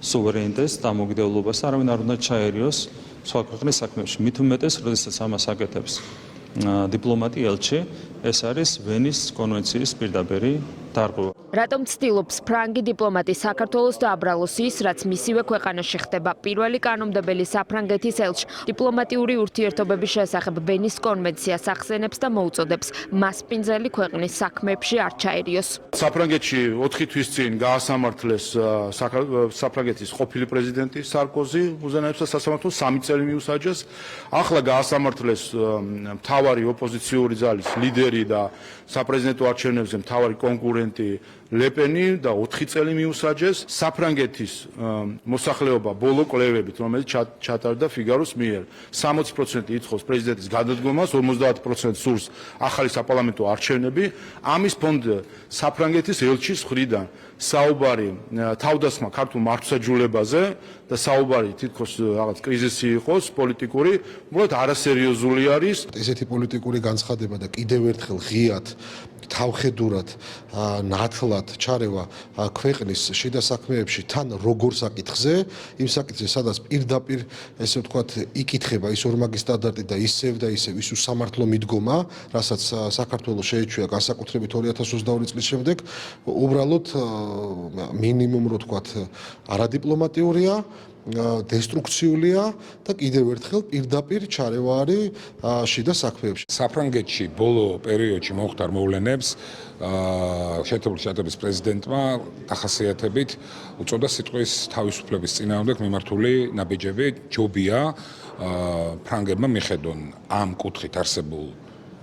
სუვერენიტეტს და დამოუკიდებლობას, არავინ არ უნდა ჩაერიოს სხვა ქვეყნის საქმეებში. მით უმეტეს, როდესაც ამას აკეთებს დიპლომატი ელჩი, ეს არის ვენის კონვენციის პირდაპირი დარღვევა. რატომ ცდილობს ფრანგი დიპლომატი საქართველოს დააბრალოს ის, რაც მისივე ქვეყანაში ხდება? პირველი კანონმდებელი საფრანგეთის ელჩი დიპლომატიური ურთიერთობების შესახებ ვენის კონვენციას ახსენებს და მოუწოდებს მასპინძელი ქვეყნის საქმეებში არ ჩაერიოს. საფრანგეთში 4 თვის წინ გაასამართლეს საფრანგეთის ყოფილი პრეზიდენტი სარკოზი, უზენაებს სასამართლოს 3 წელი მიუსაჯეს. ახლა გაასამართლეს მთავარი ოპოზიციური ძალის ლიდერი და საპრეზიდენტო არჩევნებზე მთავარი კონკურენტი ლეპენი და 4 წელი მიუსაჯეს. საფრანგეთის მოსახლეობა ბოლო კვლევებით, რომელიც ჩატარდა ფიგაროს მიერ, 60% ითხოვს პრეზიდენტის გადადგომას, 50% სურს ახალი საპარლამენტო არჩევნები. ამის ფონდ საფრანგეთის ელჩის მხრიდან საუბარი თავდასხმა ქართულ მართლმსაჯულებაზე და საუბარი თითქოს რაღაც კრიზისი იყოს პოლიტიკური, უბრალოდ არასერიოზული არის. ესეთი პოლიტიკური განცხადება და კიდევ ერთხელ ღიად თავხედურად ნათლად ჩარევა ქვეყნის შიდა საქმეებში თან როგორ საკითხზე, იმ საკითხზე, სადაც პირდაპირ ესე ვთქვათ, იკითხება ის ორმაგი სტანდარტი და ისევ ის უსამართლო მიდგომა, რასაც საქართველოს შეეჩვია განსაკუთრებით 2022 წლის შემდეგ, უბრალოდ მინიმუმ რო ვთქვათ, არადიპლომატიურია, დესტრუქციულია და კიდევ ერთხელ პირდაპირ ჩარევა არის შიდა საქმეებში. საფრანგეთში ბოლო პერიოდში მოხდარ მოვლენებს შეერთებული შტატების პრეზიდენტმა დახასიათებით უწოდა სიტყვის თავისუფლების წინააღმდეგ მიმართული ნაბიჯები ჯობია ფრანგებმა მიხედონ ამ კუთხით არსებულ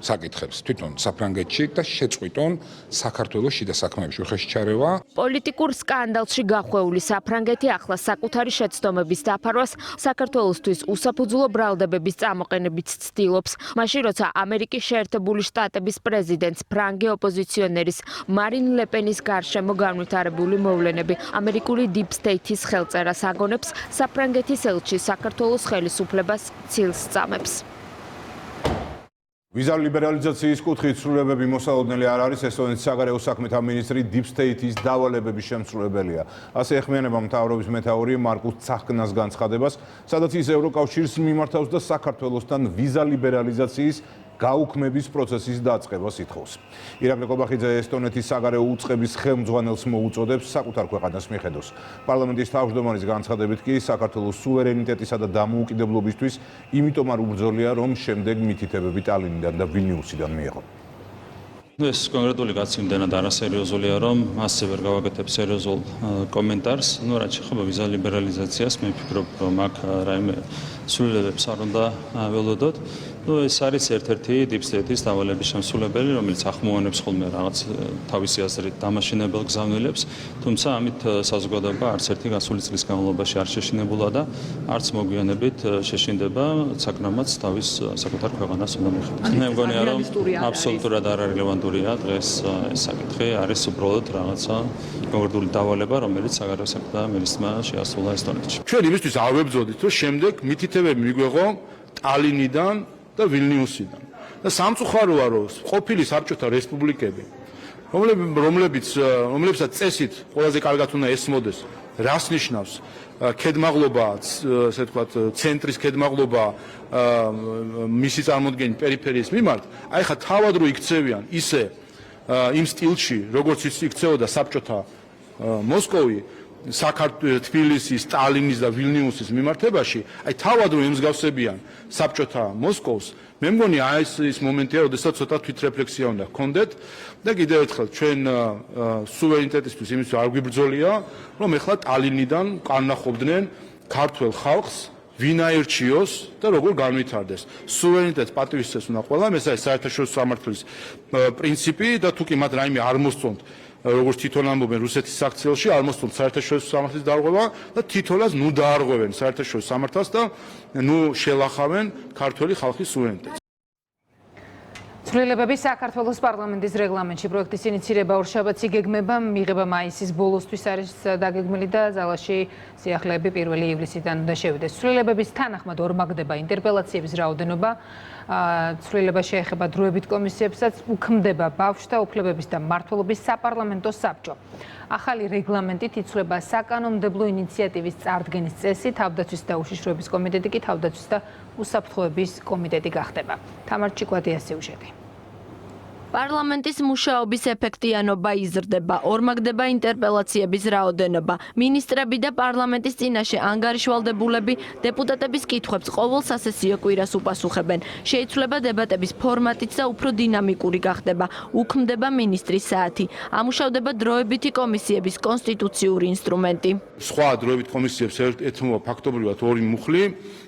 საკითხებს თვითონ საფრანგეთში და შეწყვიტონ საქართველოს შიდა საქმეებში უხეში ჩარევა. პოლიტიკურ სკანდალში გახვეული საფრანგეთი ახლა საკუთარი შეცდომების დაფარვას საქართველოსთვის უსაფუძვლო ბრალდებების წამოყენებით ცდილობს. მაშინ როცა ამერიკის შეერთებული შტატების პრეზიდენტს ფრანგი ოპოზიციონერის მარინ ლეპენის გარშემო განვითარებული მოვლენები ამერიკული Deep State-ის ხელწერას აგონებს, საფრანგეთის ელჩი საქართველოს ხელისუფლებას ცილს წამებს. ვიზა ლიბერალიზაციის კუთხით ცვლილებები მოსალოდნელი არ არის, ესტონეთის საგარეო საქმეთა მინისტრი Deep State-ის დავალებების შემსრულებელია. ასე ეხმიანება მთავრობის მეთაური მარკუს ცახკნას განცხადებას, სადაც ის ევროკავშირს მიმართავს და საქართველოსთან ვიზა ლიბერალიზაციის გაუქმების პროცესის დაწყებას ითხოვს. ირაკლი ყობახიძე ესტონეთის საგარეო უწყების ხელმძღვანელს მოუწოდებს საკუთარ ქვეყანას მიხედოს. პარლამენტის თავმჯდომარის განცხადებით კი საქართველოს სუვერენიტეტისა და დამოუკიდებლობისთვის იმიტომ არ უბრძოლია, რომ შემდეგ მითითებები ტალინიდან და ვილნიუსიდან მიეღო. ეს კონკრეტული გაცილდენად არასერიოზულია, რომ ასე ვერ გავაკეთებ სერიოზულ კომენტარს. რაც შეეხება ვიზა ლიბერალიზაციას, მე ვფიქრობ, რომ აქ რაიმე ცვლილებებს არ უნდა ველოდოთ. ეს არის ერთ-ერთი Deep State-ის დავალების შემსრულებელი, რომელიც ახმოვანებს ხოლმე რაღაც თავისი აზრით დამაშინებელ გზავნილებს, თუმცა ამით საზოგადოება არც ერთი გასული წლის განმავლობაში არ შეშინებულა და არც მოგვიანებით შეშინდება, საკრამაც თავის საკუთარ ქვეყანას უნდა მიხედოს. მე მგონია, რომ აბსოლუტურად არ რელევანტურია დღეს ეს საკითხი, არის უბრალოდ რაღაცა კონკრეტული დავალება, რომელიც საგარეო საქმეთა მინისტრმა შეასრულა ესტონეთში. ჩვენ იმისთვის არ ვებრძოდით, რომ შემდეგ მითითებები მიგვეღო ტალინიდან და ვილნიუსიდან. და სამწუხაროა, რომ ყოფილი საბჭოთა რესპუბლიკები, რომლებსაც წესით ყველაზე კარგად უნდა ესმოდეს, რას ნიშნავს ქედმაღლობა, ასე ვთქვათ, ცენტრის ქედმაღლობა მისი წარმოდგენით პერიფერიის მიმართ, აი ხა თავად რო იქცევიან ისე იმ სტილში, როგორც იქცეოდა საბჭოთა მოსკოვი, თბილისის, ტალინის და ვილნიუსის მიმართებაში, აი თავად რომ ემსგავსებიან საბჭოთა მოსკოვს, მე მგონი ის მომენტია, როდესაც ცოტა თვითრეფლექსია უნდა გქონდეთ და კიდევ ერთხელ ჩვენ სუვერენიტეტისთვის იმის არ გვიბრძოლია, რომ ეხლა ტალინიდან კანნახობდნენ ქართველ ხალხს ვინ აერჩიოს და როგორ განვითარდეს. სუვერენიტეტს პატივისცემს უნდა ყველამ, ეს არის საერთაშორისო სამართლის პრინციპი და თუ კი მათ რაიმე არ მოსწონთ, როგორც თვითონ ამბობენ რუსეთის საქციელში, არ მოსწონთ საერთაშორისო სამართლის დარღვევა და თვითონაც ნუ დაარღვევენ საერთაშორისო სამართალს და ნუ შელახავენ ქართველი ხალხის სუვერენიტეტს. ცვლილებები საქართველოს პარლამენტის რეგლამენტში პროექტის ინიცირება ორშაბათს იგეგმება, მიღება მაისის ბოლოსთვის არის დაგეგმილი და ზალაში სიახლეები 1 ივლისიდან უნდა შევიდეს. ცვლილებების თანახმად ორმაგდება ინტერპელაციების რაოდენობა, ცვლილება შეეხება დროებით კომისიებსაც, უქმდება ბავშვთა უფლებების და მმართველობის საპარლამენტო საბჭო. ახალი რეგლამენტით იცვლება საკანონმდებლო ინიციატივის წარდგენის წესი, თავდაცვის და უშიშროების კომიტეტი კი თავდაცვის და უსაფრთხოების კომიტეტი გახდება. თამარ ჭიკვადია სიუჟეტი. პარლამენტის მუშაობის ეფექტიანობა იზრდება, ორმაგდება ინტერპელაციების რაოდენობა. მინისტრები და პარლამენტის წინაშე ანგარიშვალდებულები დეპუტატების კითხვებს ყოველ სასესიო კვირას უპასუხებენ. შეიცვლება დებატების ფორმატიც და უფრო დინამიკური გახდება. უქმდება მინისტრის საათი. ამუშავდება დროებითი კომისიების კონსტიტუციური ინსტრუმენტი. სხვა დროებით კომისიებს ეთმობა ფაქტობრივად 2 მუხლი,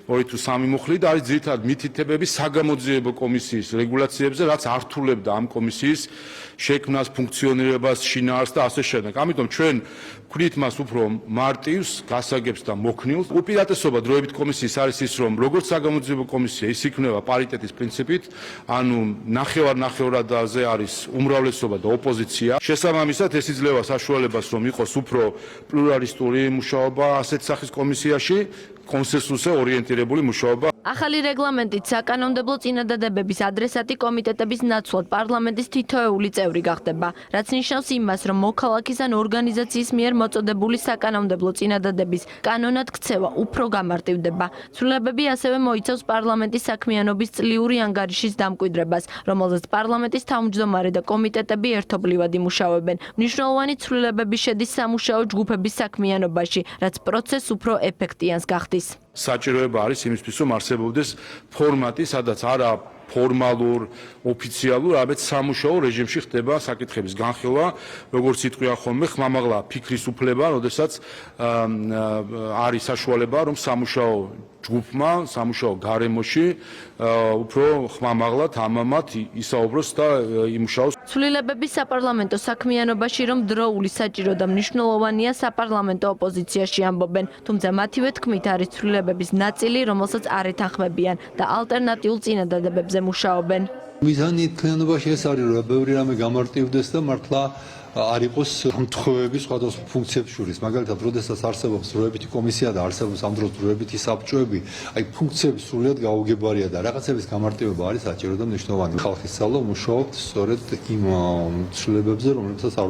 2 თუ 3 მუხლი და არის ძირითადად მითითებები საგამოძიებო კომისიის რეგულაციებზე, რაც ართულებდა ამ კომისიის შექმნას, ფუნქციონირებას, შინაარსს და ასე შემდეგ. ამიტომ ჩვენ ვქნით მას უფრო მარტივს, გასაგებს და მოქნილს. უპირატესობა დროებით კომისიის არის ის, რომ როგორც საგამოძიებო კომისია, ის იქნება პარიტეტის პრინციპით, ანუ ნახევარ-ნახევრადაზე არის უმრავლესობა და ოპოზიცია. შესაბამისად, ეს იძლევა საშუალებას, რომ იყოს უფრო პლურალისტური მუშაობა ასეთ სახის კომისიაში, კონსენსუსზე ორიენტირებული მუშაობა. ახალი რეგლამენტით საკანონმდებლო წინადადებების ადრესატი კომიტეტების ნაცვლად პარლამენტის თითოეული წევრი გახდება, რაც ნიშნავს იმას, რომ მოქალაქის ან ორგანიზაციის მიერ მოწოდებული საკანონმდებლო წინადადების კანონად ქცევა უფრო გამარტივდება. ცვლილებები ასევე მოიცავს პარლამენტის საქმიანობის წლიური ანგარიშის დამკვიდრებას, რომელზეც პარლამენტის თავმჯდომარე და კომიტეტები ერთობლივად იმუშავებენ. მნიშვნელოვანი ცვლილებები შედის სამუშაო ჯგუფების საქმიანობაში, რაც პროცესს უფრო ეფექტიანს გახდის. საჭიროება არის იმისთვის, რომ არსებობდეს ფორმატი, სადაც არა ფორმალურ, ოფიციალურ, არამედ სამუშაო რეჟიმში ხდება საკითხების განხილვა, როგორც იტყვიან ხოლმე, ხმამაღლა ფიქრის უფლება, როდესაც არის საშუალება, რომ სამუშაო ჯგუფმა სამუშაო გარემოში უფრო ხმამაღლად ამამად ისაუბროს და იმუშაოს. ცვლილებების საპარლამენტო საქმიანობაში რომ დროული საჭირო და მნიშვნელოვანია საპარლამენტო ოპოზიციაში ამბობენ, თუმცა მათივე თქმით არის ცვლილებების ნაწილი, რომელსაც არ ეთანხმებიან და ალტერნატიულ წინადადებებზე მუშაობენ. მიზანი თქიანობაში ეს არის, რომ ბევრი რამე გამარტივდეს და მართლა არ იყოს ამთხოვები სხვადასხვა ფუნქციებს შორის. მაგალითად, როდესაც არსებობს დროებითი კომისია და არსებობს ამ დროს დროებითი საბჭოები, აი ფუნქციები სრულიად გაუგებარია და რაღაცების გამარტივება არის საჭირო და მნიშვნელოვანი. ხალხის ძალა მუშაობთ სწორედ იმ ცვლილებებზე, რომლებსაც არ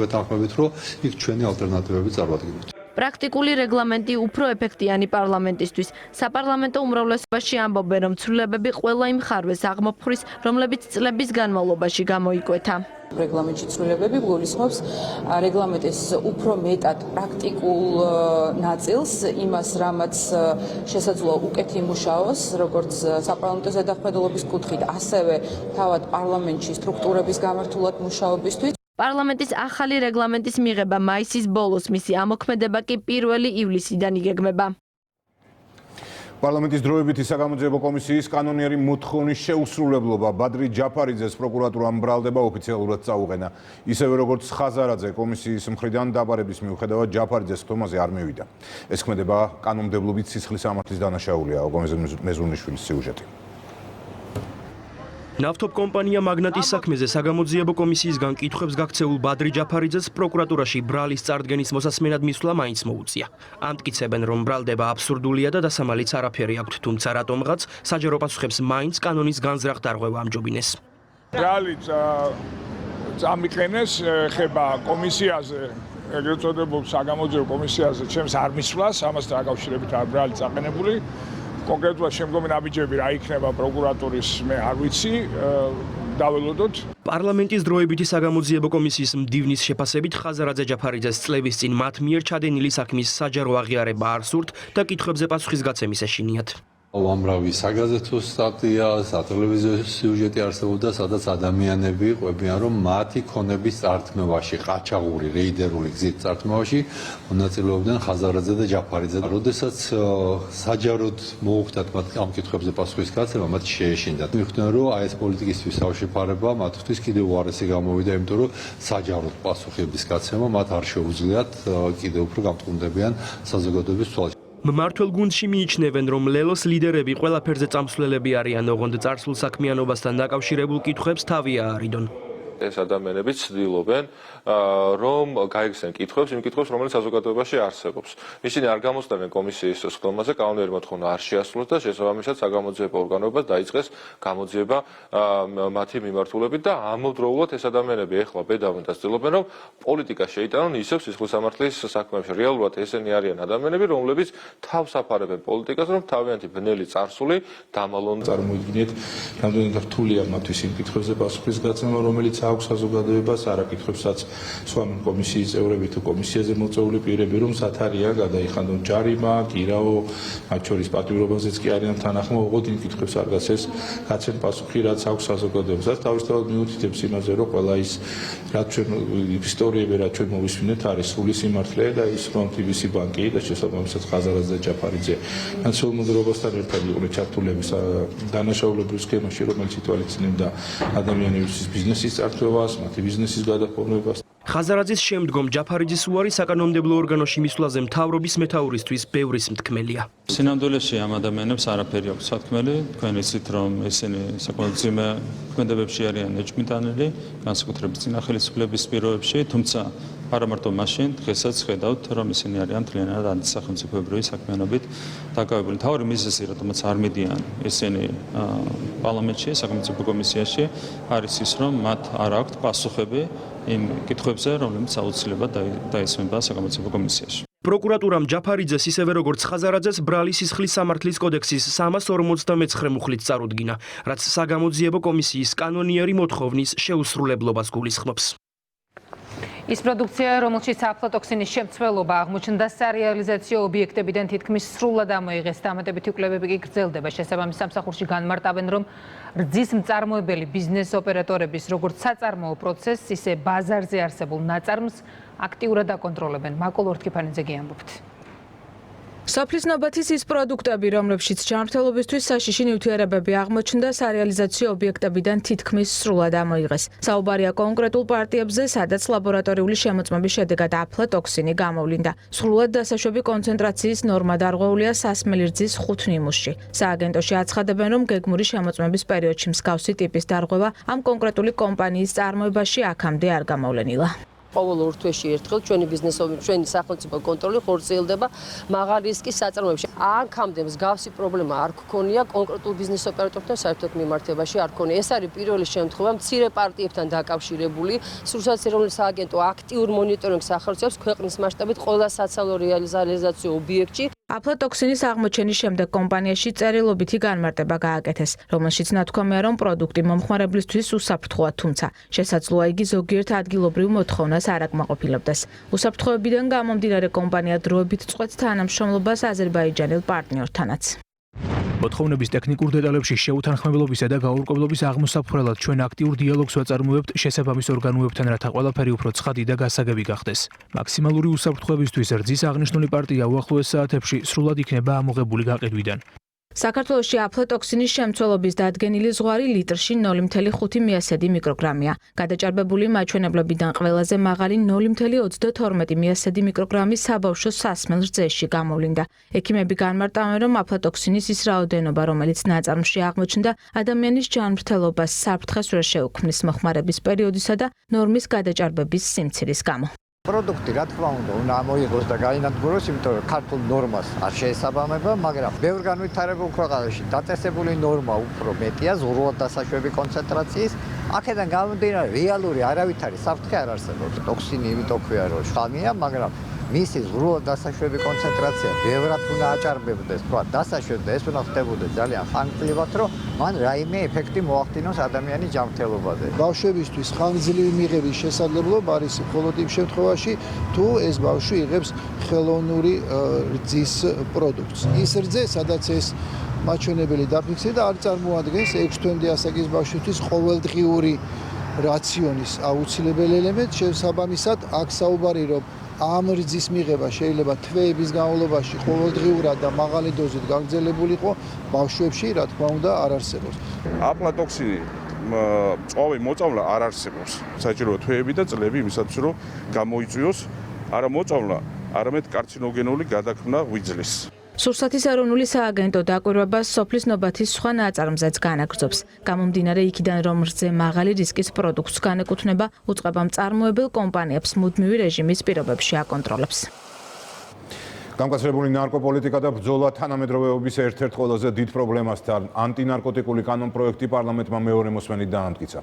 ვეთანხმებით, რომ იქ ჩვენი ალტერნატივები წარმოადგენთ. პრაქტიკული რეგლამენტი უფრო ეფექტიანი პარლამენტისთვის. საპარლამენტო უმრავლესობაში ამბობენ, რომ ცვლილებები ყველა იმ ხარვეს აღმოფხრის, რომლებიც წლების განმავლობაში გამოიკვეთა. რეგლამენტში ცვლილებები გულისხმობს რეგლამენტის უფრო მეტად პრაქტიკულ ნაწილს, იმას, რამაც შესაძლოა უკეთ იმუშაოს, როგორც საპარლამენტო ზედახედულობის კუთხით, ასევე თავად პარლამენტში სტრუქტურების გამართულად მუშაობისთვის. პარლამენტის ახალი რეგლამენტის მიღება მაისის ბოლოს, მისი ამოქმედება კი 1 ივლისიდან იგეგმება. პარლამენტის დროებითი საგამოძიებო კომისიის კანონიერი მოთხოვნის შეუსრულებლობა ბადრი ჯაფარიძეს პროკურატურამ ბრალდება ოფიციალურად წაუყენა. ისევე როგორც ხაზარაძე კომისიის მხრიდან დაბარების მიუხედავად ჯაფარიძეს ხტომაზე არ მივიდა. ეს ქმედება კანონმდებლობით სისხლის სამართლის დანაშაულია. ოგომეზე მეზურნიშვილის სიუჟეტი. ნავთობ კომპანია მაგნატის საქმეზე საგამოძიებო კომისიისგან კითხვებს გაქცეულ ბადრი ჯაფარიძეს პროკურატურაში ბრალის წარდგენის მოსასმენად მისვლა მაინც მოუწია. ამტკიცებენ, რომ ბრალდება აბსურდულია და დასამალიც არაფერი აქვთ, თუმცა რატომღაც საჯარო პასუხებს მაინც კანონის განზრახ დარღვევა ამჯობინეს. ბრალი წამიყენეს ხება კომისიაზე, ეგრეთ წოდებულ საგამოძიებო კომისიაზე ჩემს არ მისვლას, ამასთან დაკავშირებით არ ბრალი წაყენებული. კონკრეტულად შემდგომი ნაბიჯები რა იქნება პროკურატურის მე არ ვიცი დაველოდოთ. პარლამენტის დროებითი საგამოძიებო კომისიის მდივნის შეფასებით ხაზარაძე ჯაფარიძეს წლების წინ მათ მიერ ჩადენილი საქმის საჯარო აღიარება არ სურთ და კითხვებზე პასუხის გაცემის ეშინიათ. უამრავი საგაზეთო სტატია, სატელევიზიო სიუჟეტი არსებობდა, სადაც ადამიანები ყვებიან, რომ მათი ქონების წართმევაში, ყაჩაღური, რეიდერული გზით წართმევაში მონაწილეობდნენ ხაზარაძე და ჯაფარიძე. როდესაც საჯაროდ მოუხდათ მათ ამ კითხვებზე პასუხის გაცემა, მათ შეეშინდათ. მიხვდნენ, რომ აი ეს პოლიტიკისთვის თავშეფარება მათთვის კიდევ უარესი გამოვიდა, იმიტომ რომ საჯაროდ პასუხების გაცემა მათ არ შეუძლიათ კიდევ უფრო გამტყუნდებიან საზოგადოების თვალში. მმართველ გუნდში მიიჩნევენ, რომ ლელოს ლიდერები ყველაფერზე წამსვლელები არიან, ოღონდ წარსულ საქმიანობასთან დაკავშირებულ კითხვებს თავი აარიდონ. ეს ადამიანები ცდილობენ რომ გაიგზեն კითხვებს, იმ კითხვებს, რომელიც საზოგადოებაში არსებობს. ისინი არ გამოსდევენ კომისიის სხდომაზე, კანონიერი მოთხოვნა არ შეასრულეს და შესაბამისად საგამოძიებო ორგანოებას დაიწყეს გამოძიება მათი მიმართულებით და ამავდროულად ეს ადამიანები ეხლა ბედავენ და ცდილობენ, რომ პოლიტიკა შეიტანონ ისევ სისხლის სამართლის საქმეებში. რეალურად ესენი არიან ადამიანები, რომლებიც თავს აფარებენ პოლიტიკას, რომ თავიანთი ბნელი წარსული დამალონ. წარმოიდგინეთ, რამდენად რთულია მათთვის იმ კითხვებზე პასუხის გაცემა, რომელიც აქვს საზოგადოებას, არა კითხვებსაც სხვა კომისიის წევრები თუ კომისიაზე მოწვეული პირები, რომ სათარია გადაიხადონ ჯარიმა, გირაო, მათ შორის პატიმრობაზეც კი არიან თანახმო, უღოდ იმ კითხვებს არ გაცეს გაცემ პასუხი, რაც აქვს საზოგადოებასაც. თავისთავად მიუთითებს იმაზე, რომ ყველა ის რაც ჩვენ ისტორიები, რაც ჩვენ მოვისმინეთ, არის სრული სიმართლე და ის რომ TBC ბანკი და შესაბამისად ხაზარაძე და ჯაფარიძე ნაციონალურ მუდრობასთან ერთად იყვნენ ჩართულები დანაშაულებრივ სქემაში, რომელიც ითვალისწინებდა ადამიანების ბიზნესის წართვევას, მათი ბიზნესის გადაფორმებას. ხაზარაძის შემდგომ ჯაფარიძის უარი საკანონმდებლო ორგანოში მისვლაზე მთავრობის მეთაურისთვის ბევრის მთქმელია. სინამდვილეში ამ ადამიანებს არაფერი აქვს სათქმელი, თქვენ იცით რომ ისინი საკმაოდ ძიმე ქმედებებში არიან ეჭვმიტანილი, განსაკუთრებით წინა ხელისუფლების პირობებში, თუმცა არა მარტო მაშინ, დღესაც ხედავთ რომ ისინი არიან მთლიანად ანტისახელმწიფოებრივი საქმიანობით დაკავებული. თავი მიზეზი, რადგანაც არ მიდიან ისინი პარლამენტში, საკონსტიტუციო კომისიაში, არის ის რომ მათ არ აქვთ პასუხები იმ კითხვებზე, რომლებიც აუცილებლად დაისვენება საკონსტიტუციო კომისიაში. პროკურატურამ ჯაფარიძეს ისევე როგორც ხაზარაძეს ბრალის სისხლის სამართლის კოდექსის 359 მუხლით წარუდგინა, რაც საგამოძიებო კომისიის კანონიერი მოთხოვნის შეუსრულებლობას გულისხმობს. ის პროდუქცია, რომელშიც აფლატოქსინის შემცველობა აღმოჩნდა სარეალიზაციო ობიექტებიდან თითქმის სრულად ამოიღეს. დამატებითი კვლევები კი გრძელდება. შესაბამის სამსახურში განმარტავენ, რომ რძის მწარმოებელი ბიზნეს ოპერატორების როგორც საწარმოო პროცესს, ისე ბაზარზე არსებულ ნაწარმს აქტიურად აკონტროლებენ. მაკოლ ორთქიფანიძე გიამბობთ. სოფლის ნობათის ის პროდუქტები, რომლებშიც ჯანმრთელობისთვის საშიში ნივთიერებები აღმოჩნდა, სარეალიზაციო ობიექტებიდან თითქმის სრულად ამოიღეს. საუბარია კონკრეტულ პარტიებზე, სადაც ლაბორატორიული შემოწმების შედეგად აფლატოქსინი გამოვლინდა. სრულად დასაშვები კონცენტრაციის ნორმა დარღვეულია სასმელი რძის 5 ნიმუშში. სააგენტოში აცხადებენ, რომ გეგმური შემოწმების პერიოდში მსგავსი ტიპის დარღვევა ამ კონკრეტული კომპანიის წარმოებაში აქამდე არ გამოვლენილა. ყოველ ორ თვეში ერთხელ ჩვენი ბიზნესობრივი ჩვენი სახელმწიფო კონტროლი ხორციელდება მაღალი რისკის საწარმოებში. აქამდე მსგავსი პრობლემა არ გქონია კონკრეტულ ბიზნეს ოპერატორთან საერთოდ მიმართებაში არ გქონია. ეს არის პირველი შემთხვევა მცირე პარტიებთან დაკავშირებული, სრულიად ეროვნული სააგენტო აქტიურ მონიტორინგს ახორციელებს ქვეყნის მასშტაბით ყველა საცალო რეალიზაციო ობიექტში. აფლატოქსინის აღმოჩენის შემდეგ კომპანიაში წერილობითი განმარტება გააკეთეს, რომელშიც ნათქვამია, რომ პროდუქტი მომხმარებლისთვის უსაფრთხოა, თუმცა შესაძლოა იგი ზოგიერთ ადგილობრივ მოთხოვნას არ აკმაყოფილებდეს. უსაფრთხოებიდან გამომდინარე კომპანია დროებით წყვეტს თანამშრომლობას აზერბაიჯანელ პარტნიორთანაც. მოთხოვნების ტექნიკურ დეტალებში შეუთანხმებლობისა და გაურკვევლობის აღმოსაფხვრელად ჩვენ აქტიურ დიალოგს ვაწარმოებთ შესაბამის ორგანოებთან, რათა ყველაფერი უფრო ცხადი და გასაგები გახდეს. მაქსიმალური უსაფრთხოებისთვის რძის აღნიშნული პარტია უახლოეს საათებში სრულად იქნება ამოღებული გაყიდვიდან. საქართველოში აფლატოქსინის შემცველობის დადგენილი ზღვარილიტრში 0.5 მიასედი მიკროგრამია. გადაჭარბებული მაჩვენებლებიდან ყველაზე მაღალი 0.32 მიასედი მიკროგრამი საბავშვო სასმელ რძეში გამოვლინდა. ექიმები განმარტავენ, რომ აფლატოქსინის ის რაოდენობა, რომელიც ნაწარმში აღმოჩნდა, ადამიანის ჯანმრთელობას საფრთხეს ვერ შეუქმნის მოხმარების პერიოდისა და ნორმის გადაჭარბების სიმცირის გამო. პროდუქტი რა თქმა უნდა ამოიღოს და გაინადგუროს, იმიტომ რომ ქართულ ნორმას არ შეესაბამება, მაგრამ ბევრ განვითარებულ ქვეყანაში დაწესებული ნორმა უფრო მეტია, ზღურად დასაშვები კონცენტრაციის. აქედან გამომდინარე, რეალური არავითარი საფრთხე არ არსებობს. ტოქსინი იმიტომ ქვია, რომ შხამია, მაგრამ მისი ზღურად დასაშვები კონცენტრაცია ბევრად უნდა აჭარბებდეს, თქვა, დასაშვები და ეს უნდა ხდებოდეს ძალიან ხანგრძლივად, რომ მან რაიმე ეფექტი მოახდინოს ადამიანის ჯანმრთელობაზე. ბავშვებისთვის ხანგრძლივი მიღების შესაძლებლობა არის მხოლოდ იმ შემთხვევაში, თუ ეს ბავშვი იღებს ხელოვნური რძის პროდუქტს. ის რძე, სადაც ეს მაჩვენებელი დაფიქსირდა, არ წარმოადგენს 6 თვემდე ასაკის ბავშვისთვის ყოველდღიური რაციონის აუცილებელი ელემენტი. შესაბამისად, აქ საუბარი რომ ამ რძის მიღება შეიძლება თვეების განმავლობაში ყოველდღიურად და მაღალი დოზით გაგრძელებულიყო, ბავშვებში, რა თქმა უნდა, არ არსებობს. აფლატოქსინი წვავი მოწამლა არ არსებობს. საჭიროა თვეები და წლები იმისათვის, რომ გამოიწვიოს არა მოწამლა, არამედ კარცინოგენული გადაქმნა ღვიძლის. სურსათის ეროვნული სააგენტო დაკვირვებას სოფლის ნობათის სხვა ნაწარმზეც განაგრძობს. გამომდინარე იქიდან, რომ რძე მაღალი რისკის პროდუქტს განეკუთვნება, უწყება მწარმოებელ კომპანიებს მუდმივი რეჟიმის პირობებში აკონტროლებს. გამკაცრებული ნარკოპოლიტიკა და ბრძოლა თანამედროვეობის ერთ-ერთ ყველაზე დიდ პრობლემასთან ანტინარკოტიკული კანონპროექტი პარლამენტმა მეორე მოსმენით დაამტკიცა.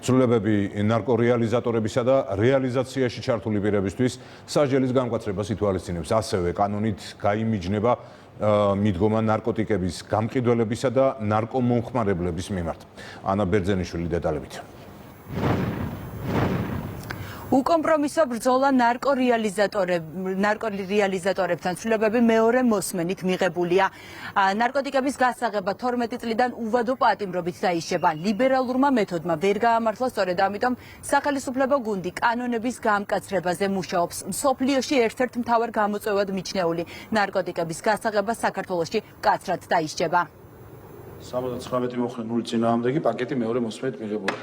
ცვლილებები ნარკორეალიზატორებისა და რეალიზაციაში ჩართული პირებისთვის სასჯელის გამკაცრებას ითვალისწინებს. ასევე კანონით გაიმიჯნება მიდგომა ნარკოტიკების გამყიდველებისა და ნარკომომხმარებლების მიმართ. ანა ბერძენიშვილი დეტალებით. უკომპრომისო ბრძოლა ნარკორეალიზატორებთან ცვლილებები მეორე მოსმენით მიღებულია. ნარკოტიკების გასაღება 12 წლიდან უვადო პატიმრობით დაიშება. ლიბერალურმა მეთოდმა ვერ გაამართლა, სწორედ ამიტომ სახელმწიფო გუნდი კანონების გამკაცრებაზე მუშაობს. მსოფლიოში ერთ-ერთ მთავარ გამოწვევად მიჩნეული ნარკოტიკების გასაღება საქართველოში მკაცრად დაიშება. 79 მოხდენილი წინააღმდეგი პაკეტი მეორე მოსმენით მიღებულია.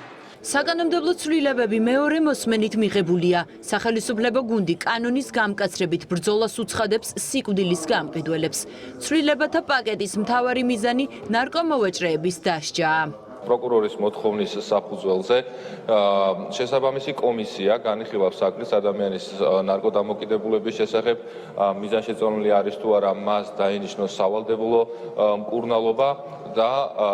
საკანონმდებლო ცვლილებები მეორე მოსმენით მიღებულია. სახელმწიფო გუნდი კანონის გამკაცრებით ბრძოლას უცხადებს სიკვდილის გამყიდველებს. ცვლილებათა პაკეტის მთავარი მიზანი ნარკომოვეჭრეების დასჯა. პროკურორის მოთხოვნის საფუძველზე შესაბამისი კომისია განიხილავს საკითხს ადამიანის ნარკოდამოკიდებულების შესახებ, მიზანშეწონილი არის თუ არა მას დაინიშნოს სავალდებულო მკურნალობა და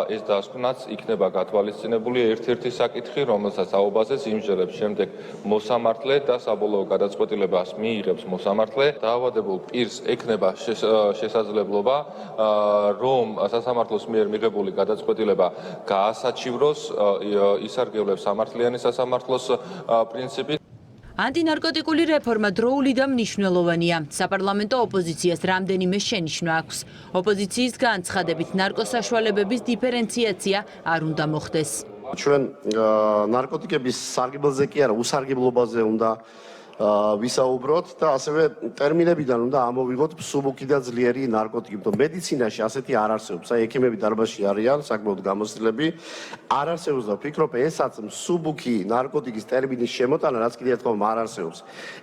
ეს დასკვნაც იქნება გათვალისწინებული ერთ-ერთი საკითხი, რომელსაც აობაზეს იმჟელებს შემდეგ მოსამართლე და საბოლოო გადაწყვეტილებას მიიღებს მოსამართლე. დაავადებულ პირს ექნება შესაძლებლობა, რომ სასამართლოს მიერ მიღებული გადაწყვეტილება გაასაჩივროს, ისარგებლებს სამართლიანი სასამართლოს პრინციპით. ანტინარკოტიკული რეფორმა დროული და მნიშვნელოვანია. საპარლამენტო ოპოზიციას რამდენიმე შენიშვნა აქვს. ოპოზიციის განცხადებით ნარკოსაშუალებების დიფერენციაცია არ უნდა მოხდეს. ჩვენ ნარკოტიკების სარგებლზე კი არა, უსარგებლობაზე უნდა ვისაუბროთ და ასევე ტერმინებიდან უნდა ამოვიღოთ მსუბუქი და ძლიერი ნარკოტიკი. მედიცინაში ასეთი არ არსებობს. აი ექიმები დარბაზში არიან, საკმაოდ გამოცდილები. არ არსებობს და ვფიქრობ, ესაც მსუბუქი ნარკოტიკის ტერმინის შემოტანა, რაც კიდევ ერთხელ არ არსებობს.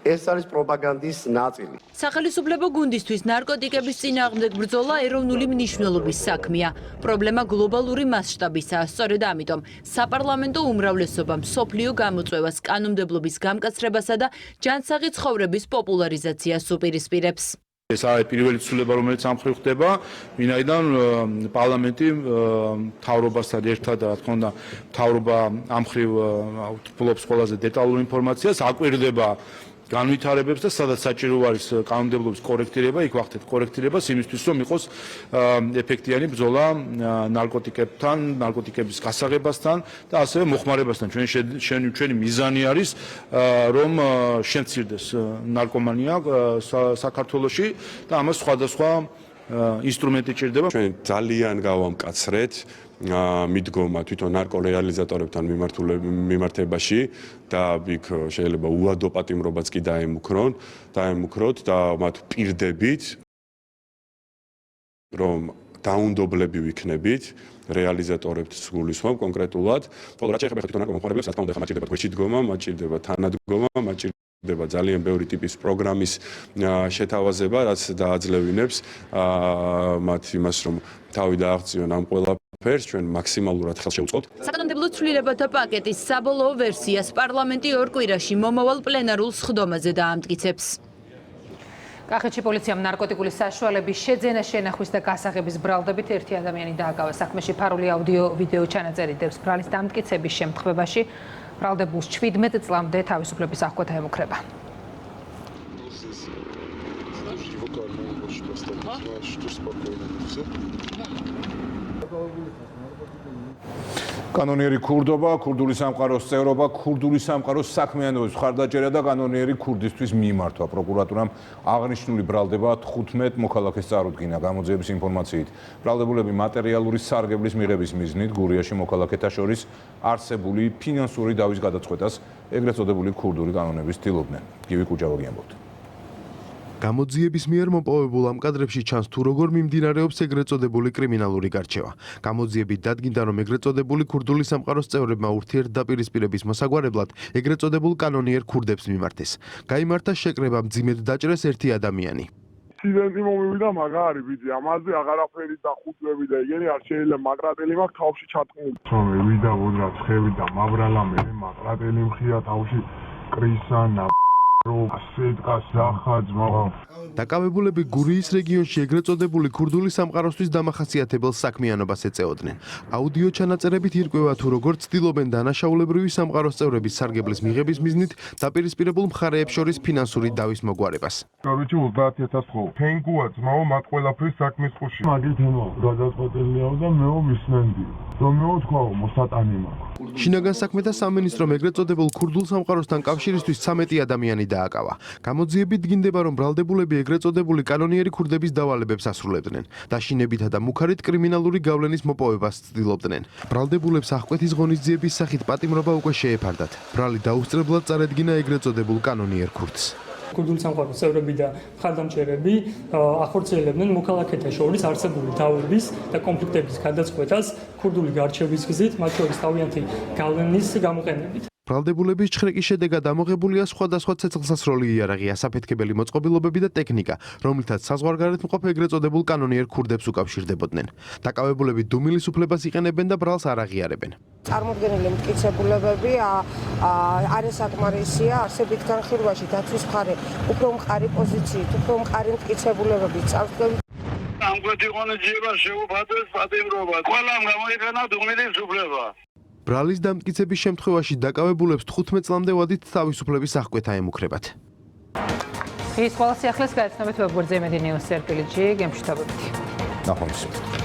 ეს არის პროპაგანდის ნაწილი. სახელმწიფო გუნდისთვის ნარკოტიკების წინააღმდეგ ბრძოლა ეროვნული მნიშვნელობის საქმეა. პრობლემა გლობალური მასშტაბისაა. სწორედ ამიტომ საპარლამენტო უმრავლესობა მსოფლიო გამოწვევას, კანონმდებლობის გამკაცრებასა და ჯანსაღი ცხოვრების პოპულარიზაციას უპირისპირებს. ეს არის პირველი ცვლილება, რომელიც ამ მხრივ ხდება, ვინაიდან პარლამენტი მთავრობასთან ერთად, რა თქმა უნდა, მთავრობა ამ მხრივ ფლობს ყველაზე დეტალურ ინფორმაციას, აკვირდება განვითარებებს და სადაც საჭირო არის კანონმდებლობის კორექტირება, იქ ვახდეთ კორექტირებას იმისთვის, რომ იყოს ეფექტიანი ბრძოლა ნარკოტიკებთან, ნარკოტიკების გასაღებასთან და ასევე მოხმარებასთან. ჩვენი მიზანი არის, რომ შემცირდეს ნარკომანია საქართველოში და ამას სხვადასხვა ინსტრუმენტი ჭირდება. ჩვენ ძალიან გავამკაცრეთ მიდგომა თვითონ ნარკორეალიზატორებთან მიმართებაში და იქ შეიძლება უადო პატიმრობაც კი დაემუქროთ და მათ პირდებით რომ დაუნდობლები ვიქნებით რეალიზატორებს გულისხმობ კონკრეტულად. ხოლო რაც შეეხება თვითონ ნარკომომხმარებლებს, რა თქმა უნდა, მათ ჭირდება გვერდში დგომა, მათ ჭირდება თანადგომა, მათ ჭირდება ძალიან ბევრი ტიპის პროგრამის შეთავაზება, რაც დააძლევინებს მათ იმას, რომ თავი დააღწიონ ამ ყველაფერს, ჩვენ მაქსიმალურად ხელს შევუწყობთ. საკანონმდებლო ცვლილებათა პაკეტის საბოლოო ვერსიას პარლამენტი ორ კვირაში მომავალ პლენარულ სხდომაზე დაამტკიცებს. კახეთში პოლიციამ ნარკოტიკული საშუალების შეძენა, შენახვის და გასაღების ბრალდებით ერთი ადამიანი დააკავა. საქმეში ფარული აუდიო-ვიდეო ჩანაწერი დევს. ბრალის დამტკიცების შემთხვევაში ბრალდებულს 17 წლამდე თავისუფლების აღკვეთა ემუქრება. კანონიერი ქურდობა, ქურდული სამყაროს წევრობა, ქურდული სამყაროს საქმიანობის მხარდაჭერა და კანონიერი ქურდისთვის მიმართვა. პროკურატურამ აღნიშნული ბრალდება 15 მოქალაქეს წარუდგინა. გამოძიების ინფორმაციით, ბრალდებულები მატერიალური სარგებლის მიღების მიზნით გურიაში მოქალაქეთა შორის არსებული ფინანსური დავის გადაწყვეტას ეგრეთ წოდებული ქურდული კანონების ცდილობდნენ. გივი კუჯავაგი ამბობთ. გამოძიების მიერ მოპოვებულ ამ კადრებში ჩანს თუ როგორ მიმდინარეობს ეგრეთ წოდებული კრიმინალური გარჩევა. გამოძიებით დადგინდა, რომ ეგრეთ წოდებული ქურდული სამყაროს წევრებმა ურთიერთდაპირისპირების მოსაგვარებლად ეგრეთ წოდებულ კანონიერ ქურდებს მიმართეს. გაიმართა შეკრება, მძიმედ დაჭრეს ერთი ადამიანი. ინციდენტი მომივიდა მაგარი ბიჭი, ამაზე აღარაფერი და ხუთლები და ეგენი არ შეიძლება მაგრატელი მაქვს თავში ჩატყნილი. რომ ვიდა ვოდრა ცხევი და მაბრალა მე მაგრატელი მხია თავში კრისანა დაკავებულები გურიის რეგიონში ეგრეთ წოდებული ქურდული სამყაროსთვის დამახასიათებელ საქმიანობას ეწეოდნენ. აუდიო ჩანაწერებით ირკვევა თუ როგორ ცდილობენ დანაშაულებრივი სამყაროს წევრების სარგებლის მიღების მიზნით დაპირისპირებულ მხარეებს შორის ფინანსური დავის მოგვარებას. Короче, 30000 ხო. ფენგუა ძმაო მათ ყველაფრის საქმის ხუში. მაგით ემო გადაწყვეტილია და მეო მისმენდი. რომ მეო თქვა მოსატანი მაქვს. შინაგან საქმეთა სამინისტრომ ეგრეთ წოდებულ ქურდულ სამყაროსთან კავშირისთვის 13 ადამიანი დააკავა. გამოძიებით დგინდება, რომ ბრალდებულები ეგრეთ წოდებული კანონიერი ქურდების დავალებებს ასრულებდნენ. დაშინებითა და მუქარით კრიმინალური გავლენის მოპოვებას ცდილობდნენ. ბრალდებულებს აღკვეთის ღონისძიების სახით პატიმრობა უკვე შეეფარდათ. ბრალი დაუსწრებლად წარედგინა ეგრეთ წოდებულ კანონიერ ქურდს. ქურდული სამყაროს წევრები და მხარდამჭერები ახორციელებდნენ მოქალაქეთა შორის არსებული დავების და კონფლიქტების გადაწყვეტას ქურდული გარჩევის გზით, მათ შორის თავიანთი გავლენის გამოყენებით. ბრალდებულების ჩხრეკის შედეგად ამოღებულია სხვადასხვა ცეცხლსასროლი იარაღი, ასაფეთქებელი მოწყობილობები და ტექნიკა, რომლითაც საზღვარგარეთ მყოფ ეგრეთ წოდებულ კანონიერ ქურდებს უკავშირდებოდნენ. დაკავებულები დუმილის უფლებას იყენებენ და ბრალს არ აღიარებენ. წარმოდგენილი მტკიცებულებები არ ესაკმარისია არსებით განხილვაში დაცვის მხარე უფრო მყარი პოზიციით, უფრო მყარი მტკიცებულებებით წარსვლები. ამგვარი ღონისძიება შეუფარდეს პატიმრობა. ყველამ გამოიყენა დუმილის უფლება. ბრალის დამტკიცების შემთხვევაში დაკავებულებს 15 წლამდე ვადით თავისუფლების აღკვეთა ემუქრებათ. ის ყველა სიახლეს გაეცნობით ვებგვერდზე იმედი ნიუს სერტილიჯი, გემშვიდობებით. ნახვამდის.